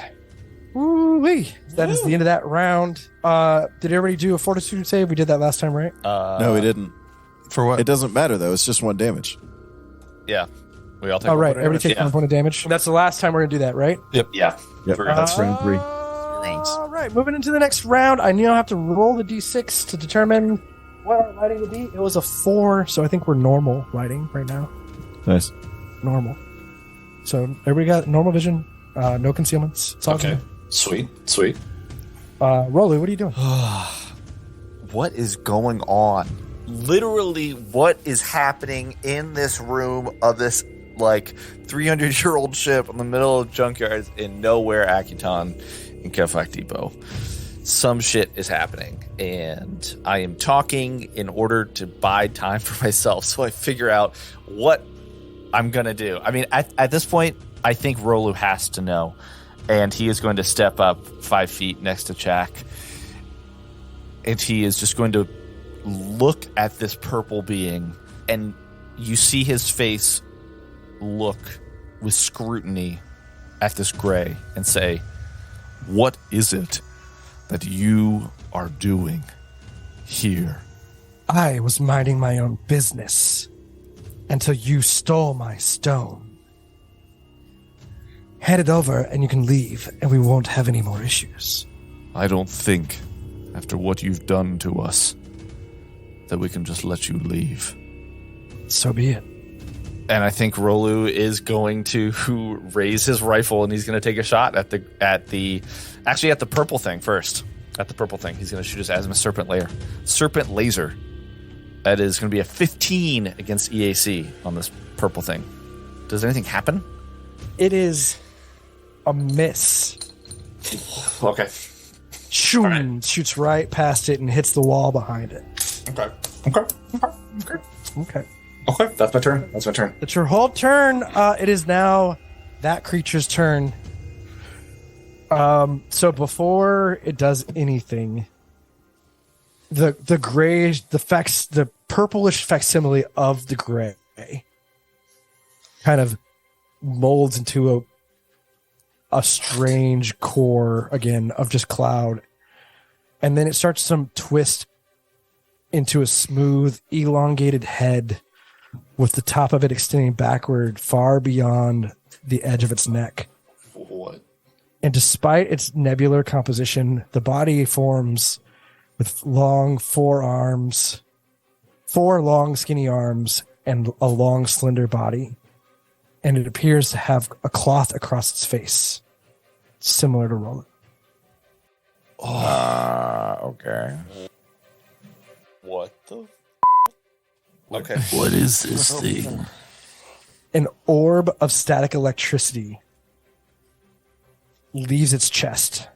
B: Woo-wee. That is the end of that round. Did everybody do a fortitude save? We did that last time, right?
K: No, we didn't.
I: For what?
K: It doesn't matter, though. It's just 1 damage.
C: Yeah. We all take
B: Oh, right.
C: one
B: Everybody take 1 point of damage. That's the last time we're going to do that, right?
J: Yeah.
K: Yep.
J: That's round 3.
B: All right. Moving into the next round. I now have to roll the d6 to determine what our lighting will be. It was a 4, so I think we're normal lighting right now.
K: Nice.
B: Normal. So everybody got normal vision, no concealments. It's all
J: Okay.
B: good.
J: Sweet.
B: Rolly, what are you doing?
C: What is going on? Literally, what is happening in this room of this like 300-year-old ship in the middle of junkyards in nowhere, Akiton, in Kefak Depot. Some shit is happening, and I am talking in order to buy time for myself, so I figure out what I'm going to do. I mean, at this point, I think Rolu has to know, and he is going to step up 5 feet next to Chak, and he is just going to look at this purple being, and you see his face look with scrutiny at this gray and say, "What is it that you are doing here?"
B: I was minding my own business until you stole my stone. Hand it over and you can leave, and we won't have any more issues.
D: I don't think, after what you've done to us, that we can just let you leave.
B: So be it.
C: And I think Rolu is going to raise his rifle, and he's going to take a shot at the purple thing first. At the purple thing, he's going to shoot his Azimuth serpent laser. That is going to be a 15 against EAC on this purple thing. Does anything happen?
B: It is a miss.
C: Okay.
B: Shoots right past it and hits the wall behind it.
C: Okay, that's my turn.
B: It's your whole turn. It is now that creature's turn. So before it does anything, the gray, the purplish facsimile of the gray kind of molds into a strange core again of just cloud, and then it starts to twist into a smooth, elongated head with the top of it extending backward far beyond the edge of its neck.
C: What?
B: And despite its nebular composition, the body forms with long four long skinny arms, and a long slender body. And it appears to have a cloth across its face, similar to Roland.
G: Okay.
C: What the? Okay.
F: What is this thing?
B: An orb of static electricity leaves its chest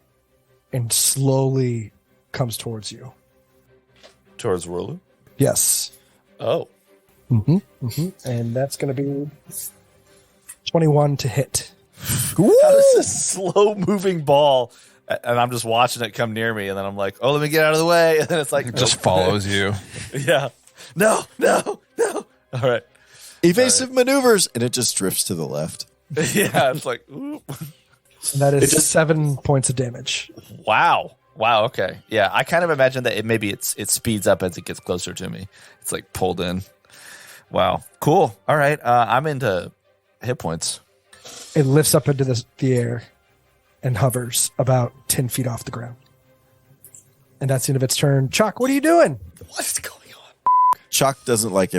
B: and slowly comes towards you.
C: Towards Rolu?
B: Yes.
C: Oh.
B: And that's going to be 21 to hit.
C: How does this slow-moving ball, and I'm just watching it come near me, and then I'm like, oh, let me get out of the way, and then it's like...
I: It just follows you.
C: Yeah. No. All right.
K: Evasive maneuvers, and it just drifts to the left.
C: Yeah, it's like, ooh.
B: And that is 7 points of damage.
C: Wow, okay. Yeah, I kind of imagine that it speeds up as it gets closer to me. It's like pulled in. Wow, cool. All right, I'm into hit points.
B: It lifts up into the air and hovers about 10 feet off the ground. And that's the end of its turn. Chuck, what are you doing?
C: What's going on?
K: Chalk doesn't like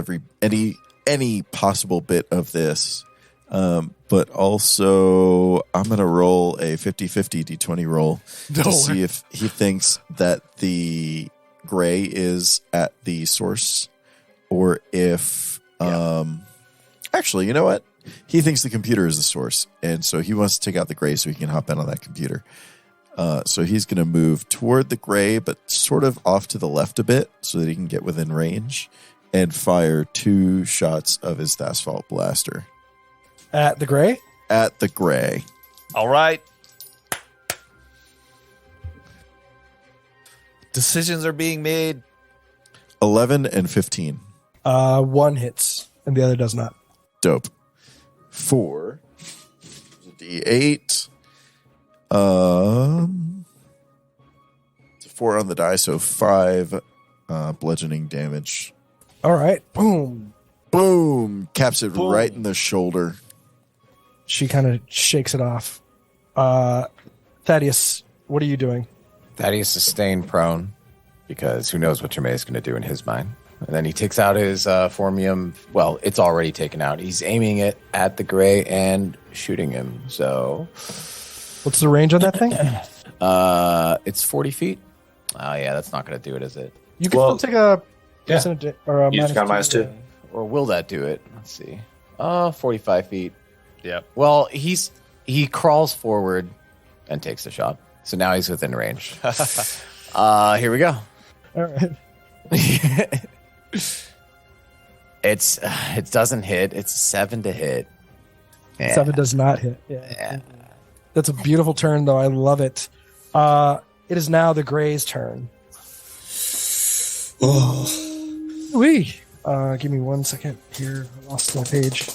K: any possible bit of this. But also, I'm going to roll a 50-50 D20 roll to see if he thinks that the gray is at the source, or if... Actually, you know what? He thinks the computer is the source, and so he wants to take out the gray so he can hop in on that computer. So he's going to move toward the gray, but sort of off to the left a bit so that he can get within range, and fire 2 shots of his Asphalt Blaster.
B: At the gray?
K: At the gray.
C: All right. Decisions are being made.
K: 11 and 15.
B: One hits, and the other does not.
K: Dope. 4. D8. 4 on the die, so 5 bludgeoning damage.
B: All right. Boom.
K: Boom. Caps it right in the shoulder.
B: She kind of shakes it off. Thaddeus, what are you doing?
G: Thaddeus is staying prone because who knows what Tremaine is going to do in his mind. And then he takes out his Formium. Well, it's already taken out. He's aiming it at the gray and shooting him. So,
B: what's the range on that thing?
G: It's 40 feet. Oh, yeah, that's not going to do it, is it?
B: You can still take a...
C: Yeah.
B: Or a
C: You just got a -2.
G: Or will that do it? Let's see.
J: 45 feet.
C: Yep.
J: Well, he crawls forward and takes the shot. So now he's within range. Here we go.
B: All right.
J: It doesn't hit. It's 7 to hit. Yeah.
B: 7 does not hit. Yeah. That's a beautiful turn, though. I love it. It is now the Gray's turn. Give me 1 second here. I lost my page.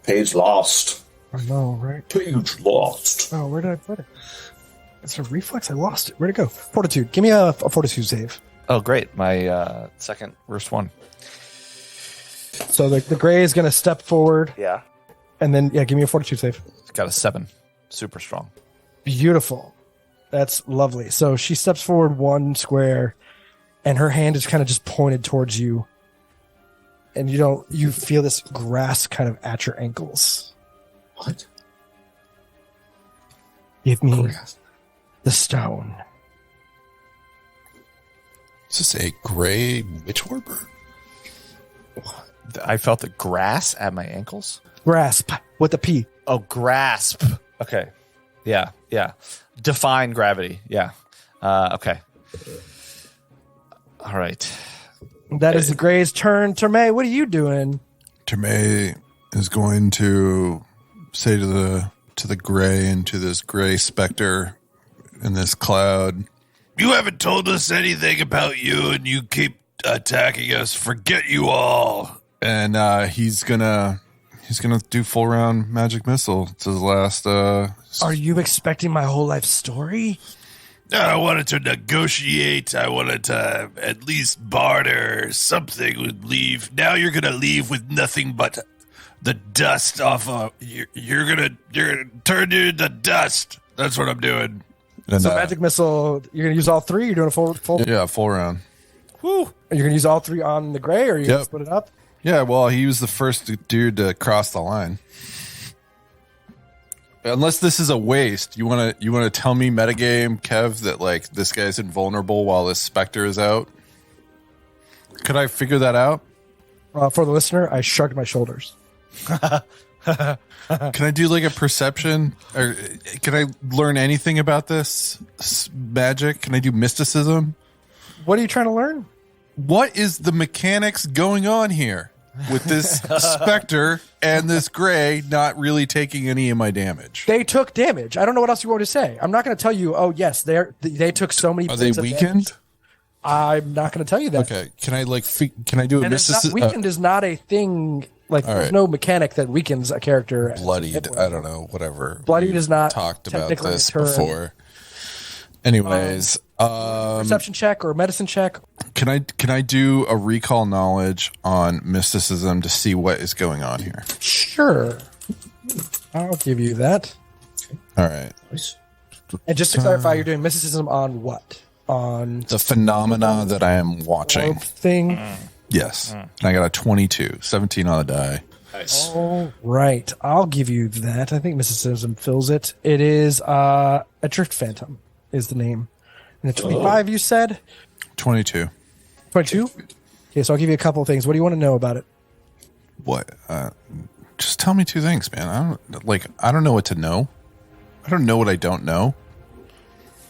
F: Page lost.
B: I know, right?
F: Page lost.
B: Oh, where did I put it? It's a reflex. I lost it. Where'd it go? Fortitude. Give me a fortitude save.
C: Oh, great. My second worst one.
B: So the Gray is going to step forward.
C: Yeah.
B: And then, give me a fortitude save.
C: It's got a 7. Super strong.
B: Beautiful. That's lovely. So she steps forward 1 square, and her hand is kind of just pointed towards you. And you feel this grasp kind of at your ankles.
F: What?
B: Give me the stone.
I: Is this a gray witch warper?
C: I felt the grass at my ankles.
B: Grasp with a P.
C: Oh, grasp. Okay. Yeah. Define gravity. Yeah. Okay. All right.
B: That is the Gray's turn. Terme, what are you doing?
I: Terme is going to say to the gray and to this gray specter in this cloud,
F: You haven't told us anything about you, and you keep attacking us. Forget you all.
I: and he's gonna do full round magic missile. It's his last.
B: Are you expecting my whole life story?
F: I wanted to negotiate. I wanted to at least barter. Something would leave. Now you're gonna leave with nothing but the dust off of. You're gonna turn you into dust. That's what I'm doing.
I: And,
B: so magic missile. You're gonna use all three. You're doing a full.
I: Yeah, full round.
B: Whew. Are you gonna use all three on the gray, or are you gonna split it up?
I: Yeah, well, he was the first dude to cross the line. Unless this is a waste, you want to tell me metagame, Kev, that like this guy's invulnerable while this specter is out? Could I figure that out?
B: For the listener, I shrugged my shoulders.
I: Can I do like a perception? Or can I learn anything about this magic? Can I do mysticism?
B: What are you trying to learn?
I: What is the mechanics going on here with this specter and this gray not really taking any of my damage?
B: They took damage. I don't know what else you want to say. I'm not going to tell you, oh, yes, they took so many.
I: Are they weakened?
B: I'm not going to tell you that.
I: Okay. Can I can I do a mysticism?
B: Weakened is not a thing. Like, there's no mechanic that weakens a character.
I: Bloodied. I don't know. Whatever.
B: Bloodied is not
I: talked about
B: technically
I: this
B: a term.
I: before. Anyways,
B: perception check or medicine check.
I: Can I do a recall knowledge on mysticism to see what is going on here?
B: Sure. I'll give you that.
I: All right.
F: Nice.
B: And just to clarify, you're doing mysticism on what? On
I: the phenomena that I am watching.
B: Thing.
I: Yes. And I got a 22, 17 on the die.
F: Nice.
B: All right. I'll give you that. I think mysticism fills it. It is a drift phantom is the name. And a 25 you said?
I: 22.
B: 22? Okay, so I'll give you a couple of things. What do you want to know about it?
I: What? Just tell me two things, man. I don't know what to know. I don't know what I don't know.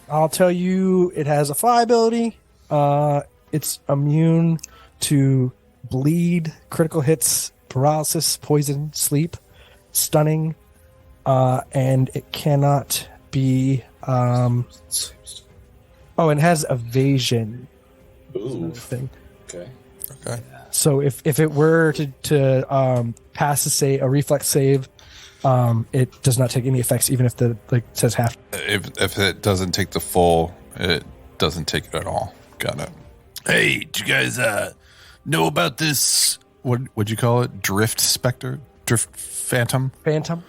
B: I'll tell you it has a fly ability. It's immune to bleed, critical hits, paralysis, poison, sleep, stunning, and it cannot be and it has evasion.
F: Ooh.
B: Thing.
F: Okay.
B: So if it were to pass a reflex save, it does not take any effects, even if the says half.
I: If it doesn't take the full, it doesn't take it at all. Got it.
F: Hey, did you guys know about this?
I: What'd you call it? Drift specter? Drift phantom?
B: Phantom.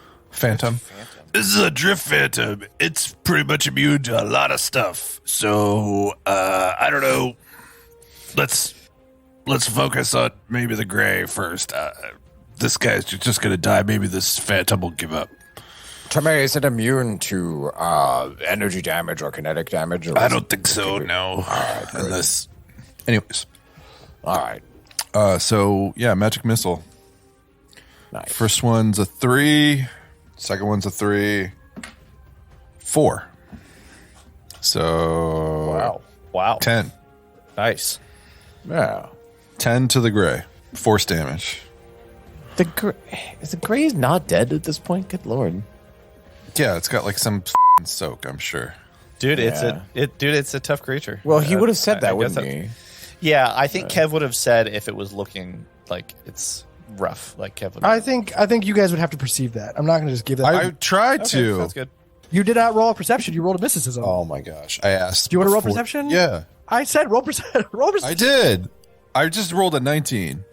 F: This is a drift phantom. It's pretty much immune to a lot of stuff. So I don't know. Let's focus on maybe the gray first. This guy's just gonna die. Maybe this phantom will give up.
J: Tamay, is it immune to energy damage or kinetic damage? Or
F: I don't think so. No. Unless.
I: Anyways.
J: All right.
I: So yeah, magic missile.
J: Nice.
I: First one's a 3. Second one's a 3. 4. So
C: Wow.
I: 10.
C: Nice.
J: Yeah.
I: 10 to the gray. Force damage.
J: Is the Gray's not dead at this point? Good lord.
I: Yeah, it's got like some soak, I'm sure.
C: Dude,
J: Yeah.
C: it's a tough creature.
J: Well, he would have said
C: I
J: that,
C: guess
J: wouldn't he?
C: Yeah, I think Kev would have said if it was looking like it's rough, like Kev would.
B: I think you guys would have to perceive that. I'm not going to just give that.
I: I tried
C: Okay,
I: to.
C: sounds good.
B: You did not roll a perception. You rolled a mysticism.
I: Oh my gosh. I asked.
B: Do you want to roll
I: before-
B: perception?
I: Yeah.
B: I said roll perception. Roll perception.
I: I did. I just rolled a 19.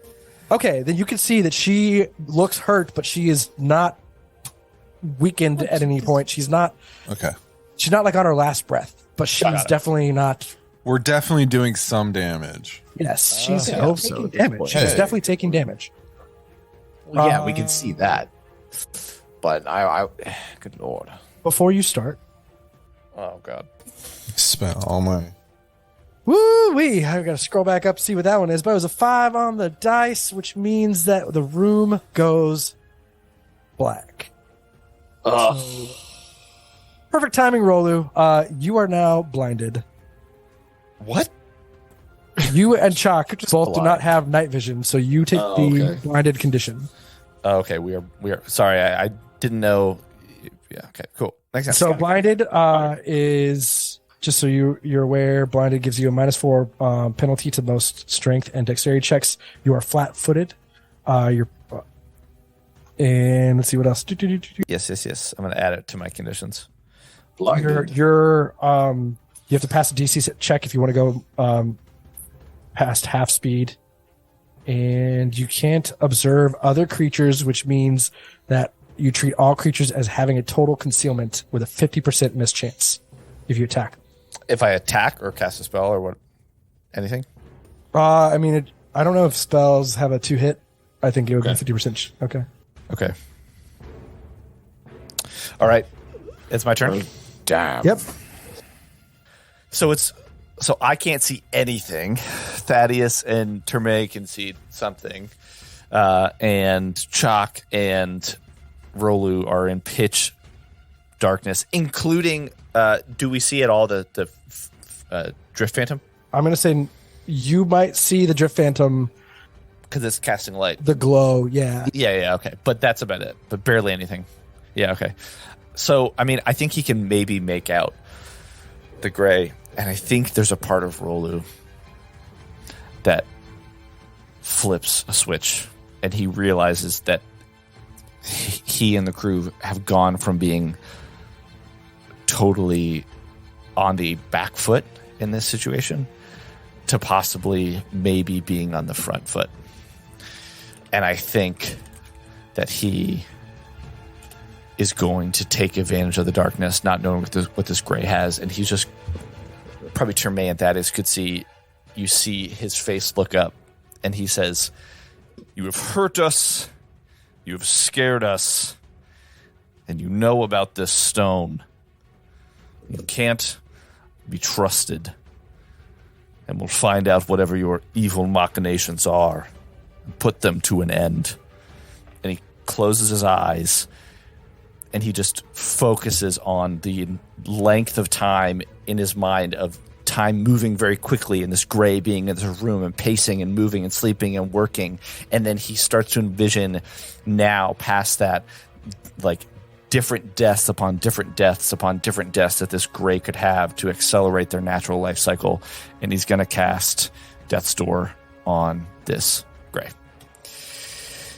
B: Okay, then you can see that she looks hurt, but she is not weakened at any point. She's not
I: Okay.
B: like on her last breath, but she's definitely not.
I: We're definitely doing some damage.
B: Yes, she's
J: I hope
B: taking
J: so.
B: damage. She's
I: Hey.
B: definitely taking damage.
J: Well, yeah, we can see that. But I good lord.
B: Before you start,
C: Oh god.
I: Spent all my.
B: woo wee! I got to scroll back up to see what that one is. But it was a 5 on the dice, which means that the room goes black. Perfect timing, Rolu. You are now blinded.
C: What?
B: You and Chalk both do
J: blind.
B: not have night vision, so you take the blinded condition.
C: Oh, okay, we are. Sorry, I didn't know. Yeah. Okay. Cool. Makes sense.
B: So blinded is just so you're aware. Blinded gives you a -4 penalty to most strength and dexterity checks. You are flat-footed. You're and let's see what else.
C: Yes. I'm gonna add it to my conditions.
B: You're you have to pass a DC check if you want to go past half speed, and you can't observe other creatures, which means that you treat all creatures as having a total concealment with a 50% miss chance if you attack.
C: If I attack or cast a spell or what, anything.
B: I mean, I don't know if spells have a 2-hit. I think it would be 50%. Okay.
C: Okay. All right. It's my turn.
J: Damn.
B: Yep.
C: So I can't see anything. Thaddeus and Terme can see something. And Chalk and Rolu are in pitch darkness, including, do we see at all the Drift Phantom?
B: I'm going to say you might see the Drift Phantom.
C: Because it's casting light.
B: The glow, yeah.
C: Yeah, okay. But that's about it. But barely anything. Yeah, okay. So, I mean, I think he can maybe make out the gray. And I think there's a part of Rolu that flips a switch. And he realizes that he and the crew have gone from being totally on the back foot in this situation to possibly maybe being on the front foot. And I think that he is going to take advantage of the darkness, not knowing what this gray has. And he's just probably Terme and Thaddeus could see. You see his face look up, and he says, "You have hurt us. You have scared us. And you know about this stone. You can't be trusted. And we'll find out whatever your evil machinations are. Put them to an end." And he closes his eyes and he just focuses on the length of time in his mind of time moving very quickly and this gray being in this room and pacing and moving and sleeping and working. And then he starts to envision now past that, like different deaths upon different deaths upon different deaths that this gray could have to accelerate their natural life cycle. And he's going to cast Death's Door on this gray.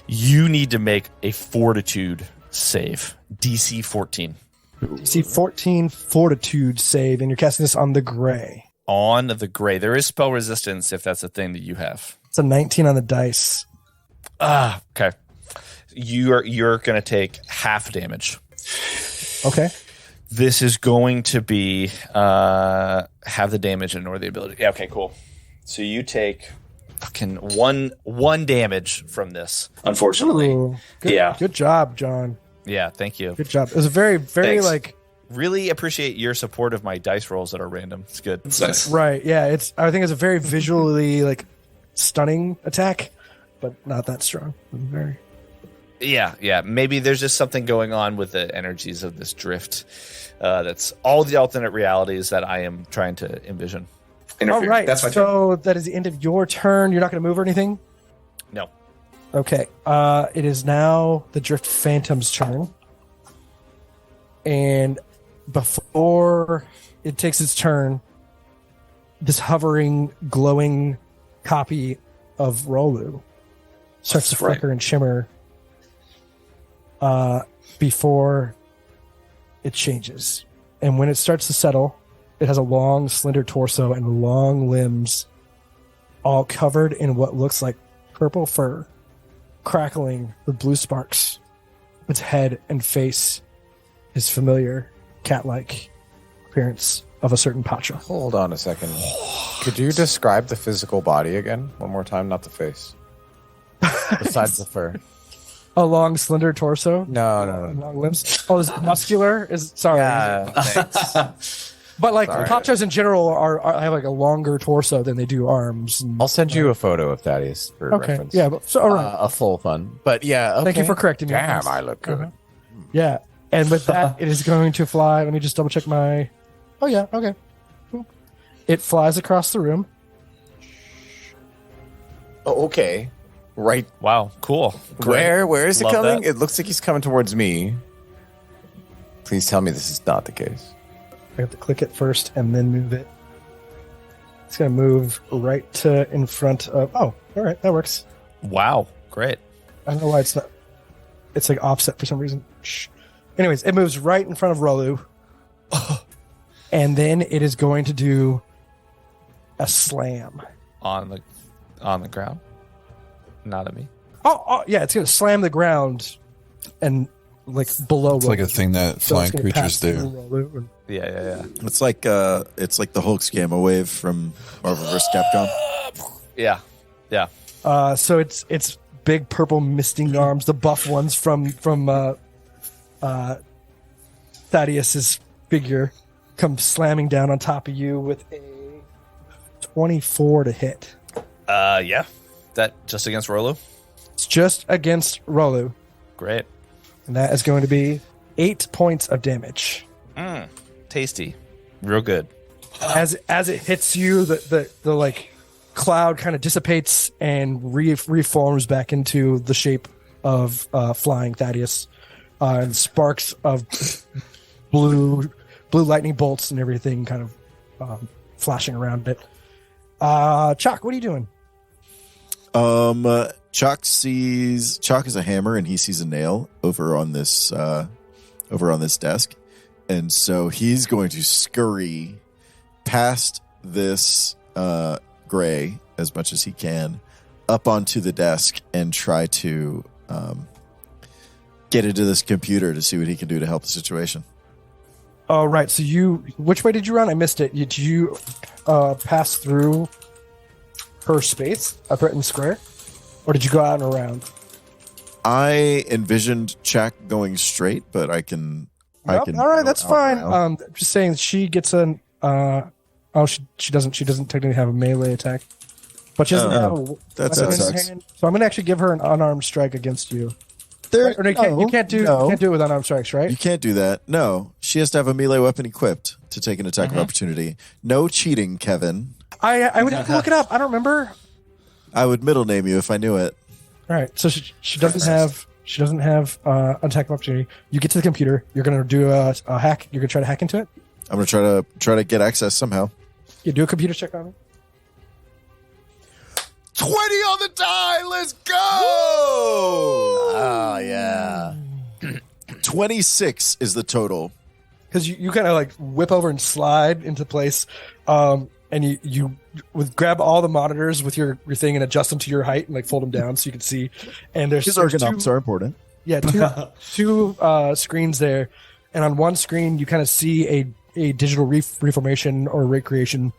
C: You need to make a fortitude save. DC 14.
B: DC 14 fortitude save, and you're casting this on the gray.
C: On the gray. There is spell resistance if that's a thing that you have.
B: It's a 19 on the dice.
C: Okay. You're going to take half damage.
B: Okay.
C: This is going to be have the damage and or the ability. Yeah, okay, cool. So you take fucking one damage from this. Unfortunately.
B: Ooh, good,
C: Yeah.
B: Good job, John.
C: Yeah, thank you.
B: Good job. It was a very, very
C: Thanks.
B: like
C: Really appreciate your support of my dice rolls that are random. It's good. It's nice.
B: right. Yeah, I think it's a very visually like stunning attack, but not that strong. Very.
C: Yeah. Maybe there's just something going on with the energies of this drift. That's all the alternate realities that I am trying to envision.
B: All right. That's so that is the end of your turn. You're not going to move or anything?
C: No.
B: Okay. It is now the Drift Phantom's turn. And before it takes its turn, this hovering, glowing copy of Rolu starts to flicker and shimmer before it changes. And when it starts to settle, it has a long, slender torso and long limbs, all covered in what looks like purple fur, crackling with blue sparks. Its head and face is familiar, cat-like appearance of a certain Patra.
J: Hold on a second. Could you describe the physical body again? One more time, not the face. Besides the fur.
B: A long, slender torso?
J: No.
B: Long limbs? Oh, is it muscular? Sorry.
J: Thanks.
B: But like Patras in general are have like a longer torso than they do arms. And,
J: I'll send you a photo of Thaddeus for reference.
B: Yeah, but, so, all right.
J: A full one. But yeah, okay.
B: Thank you for correcting me.
J: Damn, I look good.
B: Yeah, and with that, it is going to fly. Let me just double check my... Oh, yeah, okay. Cool. It flies across the room.
J: Oh, okay. Right.
C: Wow, cool. Great.
J: Where is it
C: Love
J: coming?
C: that.
J: It looks like he's coming towards me. Please tell me this is not the case.
B: I have to click it first and then move it. It's going to move right to in front of... Oh, all right, that works.
C: Wow, great.
B: I don't know why it's not... It's like offset for some reason. Shh. Anyways, it moves right in front of Rolu. And then it is going to do a slam.
C: On the ground? Not at me.
B: Oh, yeah, it's going to slam the ground and like below.
I: It's like a thing that flying creatures do.
C: Yeah.
K: It's like the Hulk's gamma wave from Marvel vs. Capcom.
C: Yeah.
B: So it's big purple misting arms, the buff ones from Thaddeus's figure, come slamming down on top of you with a 24 to hit.
C: Yeah. That just against Rolu?
B: It's just against Rolu.
C: Great.
B: And that is going to be 8 points of damage.
C: Tasty. Real good.
B: As it hits you, the like cloud kind of dissipates and reforms back into the shape of flying Thaddeus, and sparks of blue lightning bolts and everything kind of flashing around it. Chalk, what are you doing?
K: Chalk is a hammer and he sees a nail over on this desk, and so he's going to scurry past this gray as much as he can up onto the desk and try to get into this computer to see what he can do to help the situation.
B: Oh, right. So which way did you run? I missed it. Did you pass through her space up in the square, or did you go out and around?
K: I envisioned Jack going straight, but I can.
B: All right, that's fine. Just saying, she gets an. She doesn't technically have a melee attack, but she doesn't have a.
K: That sucks.
B: So I'm going to actually give her an unarmed strike against you. You can't do it with unarmed strikes, right?
K: You can't do that. No, she has to have a melee weapon equipped to take an attack of opportunity. No cheating, Kevin.
B: I would have to look it up. I don't remember.
K: I would middle name you if I knew it.
B: All right, so she doesn't have an attack of opportunity. You get to the computer. You're going to do a hack. You're going to try to hack into it.
K: I'm going to try to get access somehow.
B: You do a computer check on it.
K: 20 on the die. Let's go.
J: Oh yeah.
K: 26 is the total.
B: Because you kind of like whip over and slide into place, and you grab all the monitors with your thing and adjust them to your height and like fold them down so you can see. And there's
K: ergonomics are important.
B: Yeah, two screens there, and on one screen you kind of see a digital reformation or recreation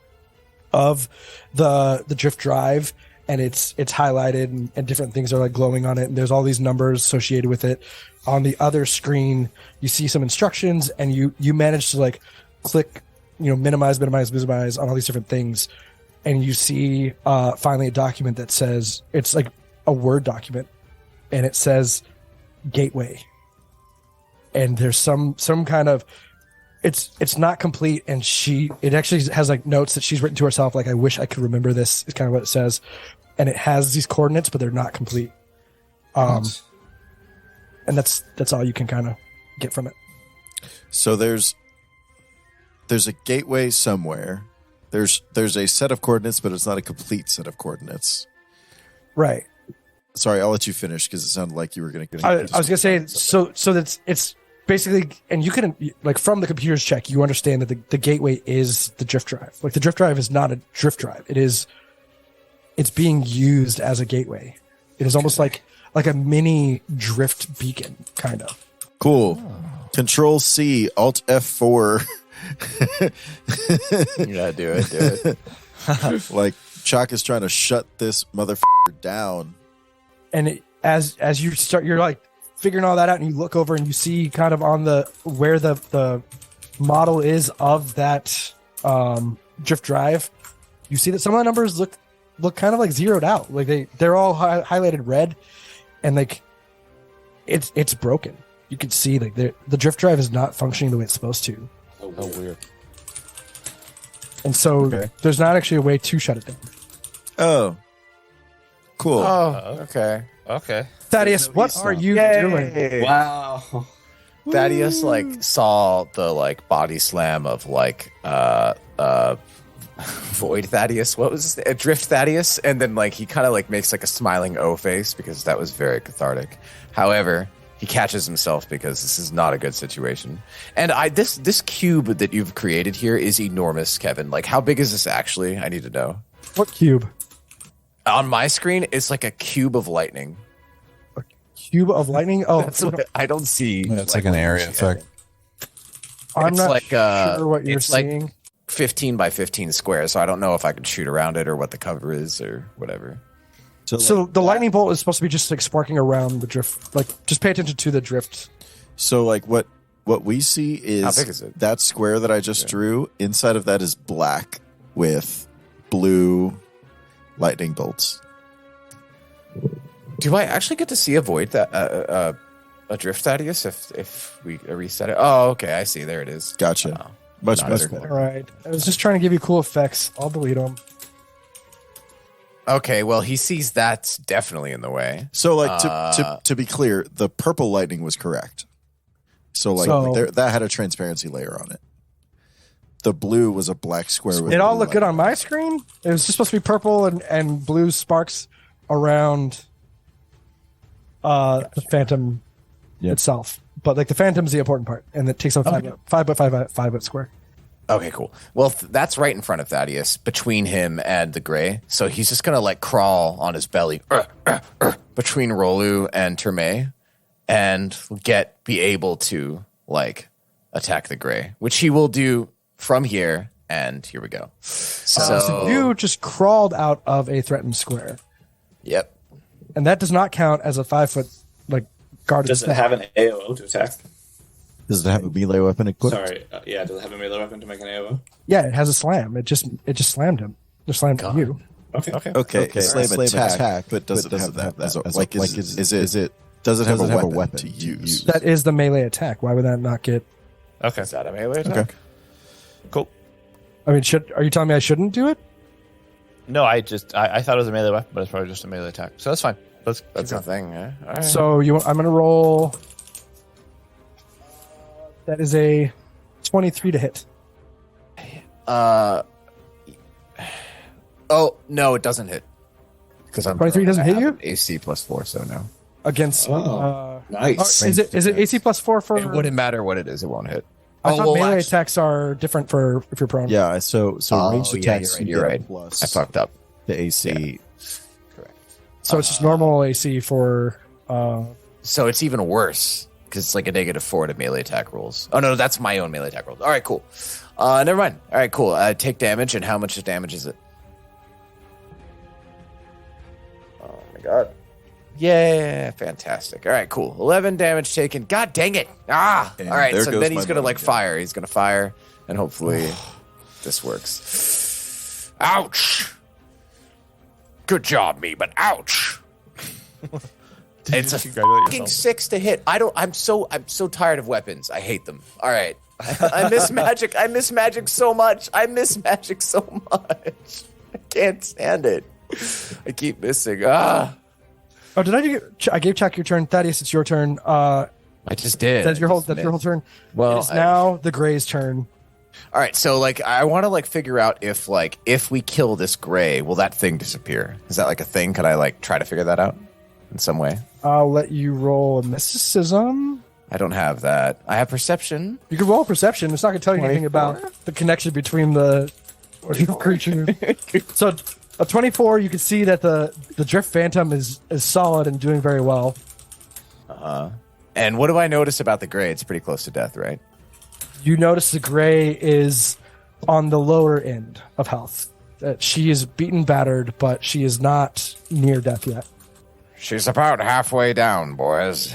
B: of the drift drive, and it's highlighted and different things are like glowing on it, and there's all these numbers associated with it. On the other screen, you see some instructions, and you manage to like click, minimize on all these different things, and you see finally a document that says, it's like a Word document, and it says gateway, and there's some kind of it's not complete, and it actually has like notes that she's written to herself, like I wish I could remember this is kind of what it says, and it has these coordinates, but they're not complete. And that's all you can kind of get from it.
K: So there's a gateway somewhere. There's a set of coordinates, but it's not a complete set of coordinates.
B: Right.
K: Sorry, I'll let you finish because it sounded like you were going to.
B: I was going to say so that's it's basically, and you can like from the computer's check, you understand that the gateway is the drift drive. Like the drift drive is not a drift drive. it's being used as a gateway. It is almost like a mini drift beacon, kind of.
K: Cool. Control C, Alt F4.
J: Yeah, do it.
K: Like Chalk is trying to shut this motherfucker down.
B: And as you start, you're like figuring all that out, and you look over and you see kind of on where the model is of that drift drive. You see that some of the numbers look kind of like zeroed out, like they're all highlighted red, and like it's broken. You can see like the drift drive is not functioning the way it's supposed to.
J: Oh, weird.
B: And so there's not actually a way to shut it down.
K: Oh, cool.
J: Oh, okay.
B: Thaddeus, what are you doing?
J: Wow. Thaddeus like saw the like body slam of like Void Thaddeus. What was this? Drift Thaddeus, and then like he kind of like makes like a smiling O face because that was very cathartic. However, he catches himself because this is not a good situation. And this cube that you've created here is enormous, Kevin. Like, how big is this actually? I need to know.
B: What cube?
J: On my screen, it's like a cube of lightning.
B: A cube of lightning? Oh,
J: that's what I don't see.
I: Yeah, it's like an area effect.
B: I'm not
J: like,
B: sure what you're seeing.
J: Like 15 by 15 squares, so I don't know if I can shoot around it or what the cover is or whatever.
B: So the lightning bolt is supposed to be just like sparking around the drift. Like, just pay attention to the drift.
K: So like what we see is,
J: how big is it?
K: That square that I just drew. Inside of that is black with blue lightning bolts.
J: Do I actually get to see a void that a drift Thaddeus if we reset it? Oh, okay, I see. There it is.
K: Gotcha. Much better.
B: All right. I was just trying to give you cool effects. I'll delete them.
J: Okay, well, he sees that's definitely in the way.
K: So, like, to be clear, the purple lightning was correct. So, like, that had a transparency layer on it. The blue was a black square. With
B: it all looked good on my screen. It was just supposed to be purple and blue sparks around the Phantom itself. But, like, the Phantom's the important part, and it takes up 5 by 5 square.
J: Okay, cool. Well, that's right in front of Thaddeus, between him and the gray. So he's just going to, like, crawl on his belly between Rolu and Terme and be able to, like, attack the gray, which he will do from here, and here we go.
B: So you just crawled out of a threatened square.
J: Yep.
B: And that does not count as a 5 foot, like, guarded
L: Does it have an AOO to attack?
K: Does it have a melee weapon equipped?
L: Sorry, yeah. Does it have a melee weapon to make an AOO?
B: Yeah, it has a slam. It just slammed him. It slammed you.
K: Okay. Slam attack, but does it have that? Is it? Does it have a weapon to use?
B: That is the melee attack. Why would that not get?
J: Okay. Is that a melee attack?
K: Okay.
C: Cool.
B: I mean, are you telling me I shouldn't do it?
C: No, I thought it was a melee weapon, but it's probably just a melee attack. So that's fine.
J: That's a thing. Yeah. All right.
B: So I'm going to roll. That is a 23 to hit.
J: Oh no, it doesn't hit. Because I'm
B: 23 doesn't hit you?
J: AC +4, so no.
B: Against
L: nice.
B: Is it AC +4 for?
J: It wouldn't matter what it is. It won't hit.
B: I thought melee attacks are different for if you're prone.
K: Yeah. So ranged attacks.
J: You're right.
K: Plus
J: I fucked up.
K: The AC.
J: Yeah. Correct.
B: So it's just normal AC for.
J: So it's even worse because it's like a -4 to melee attack rolls. Oh no, that's my own melee attack rolls. All right, cool. Never mind. All right, cool. Take damage, and how much damage is it? Oh my god. Yeah, fantastic. All right, cool. 11 damage taken. God dang it. All right, so then he's going to, like, fire. He's going to fire, and hopefully this works. Ouch. Good job, me, but ouch. It's a fucking 6 to hit. I'm so tired of weapons. I hate them. All right. I miss magic. I miss magic so much. I can't stand it. I keep missing.
B: Oh, did I gave Chuck your turn. Thaddeus, it's your turn.
J: I just did.
B: That's your whole turn.
J: Well,
B: it's now the Gray's turn.
J: All right, so like I want to like figure out if we kill this Gray, will that thing disappear? Is that like a thing? Could I like try to figure that out in some way?
B: I'll let you roll a mysticism.
J: I don't have that. I have perception.
B: You can roll perception. It's not going to tell you anything about the connection between the creature. So a 24, you can see that the Drift Phantom is solid and doing very well.
J: And what do I notice about the Gray? It's pretty close to death, right?
B: You notice the Gray is on the lower end of health. She is beaten, battered, but she is not near death yet.
J: She's about halfway down, boys.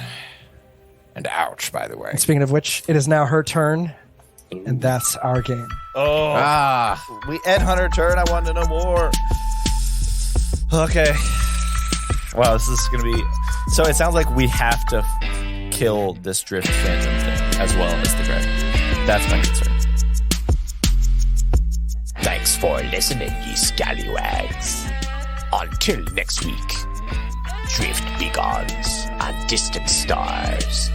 J: And ouch, by the way.
B: And speaking of which, it is now her turn, and that's our game.
C: We end Hunter turn. I wanted to know more. Okay. Wow, this is going to be... So it sounds like we have to kill this Drift Phantom thing as well as the Gray. That's my concern.
A: Thanks for listening, ye scallywags. Until next week, drift beacons and distant stars.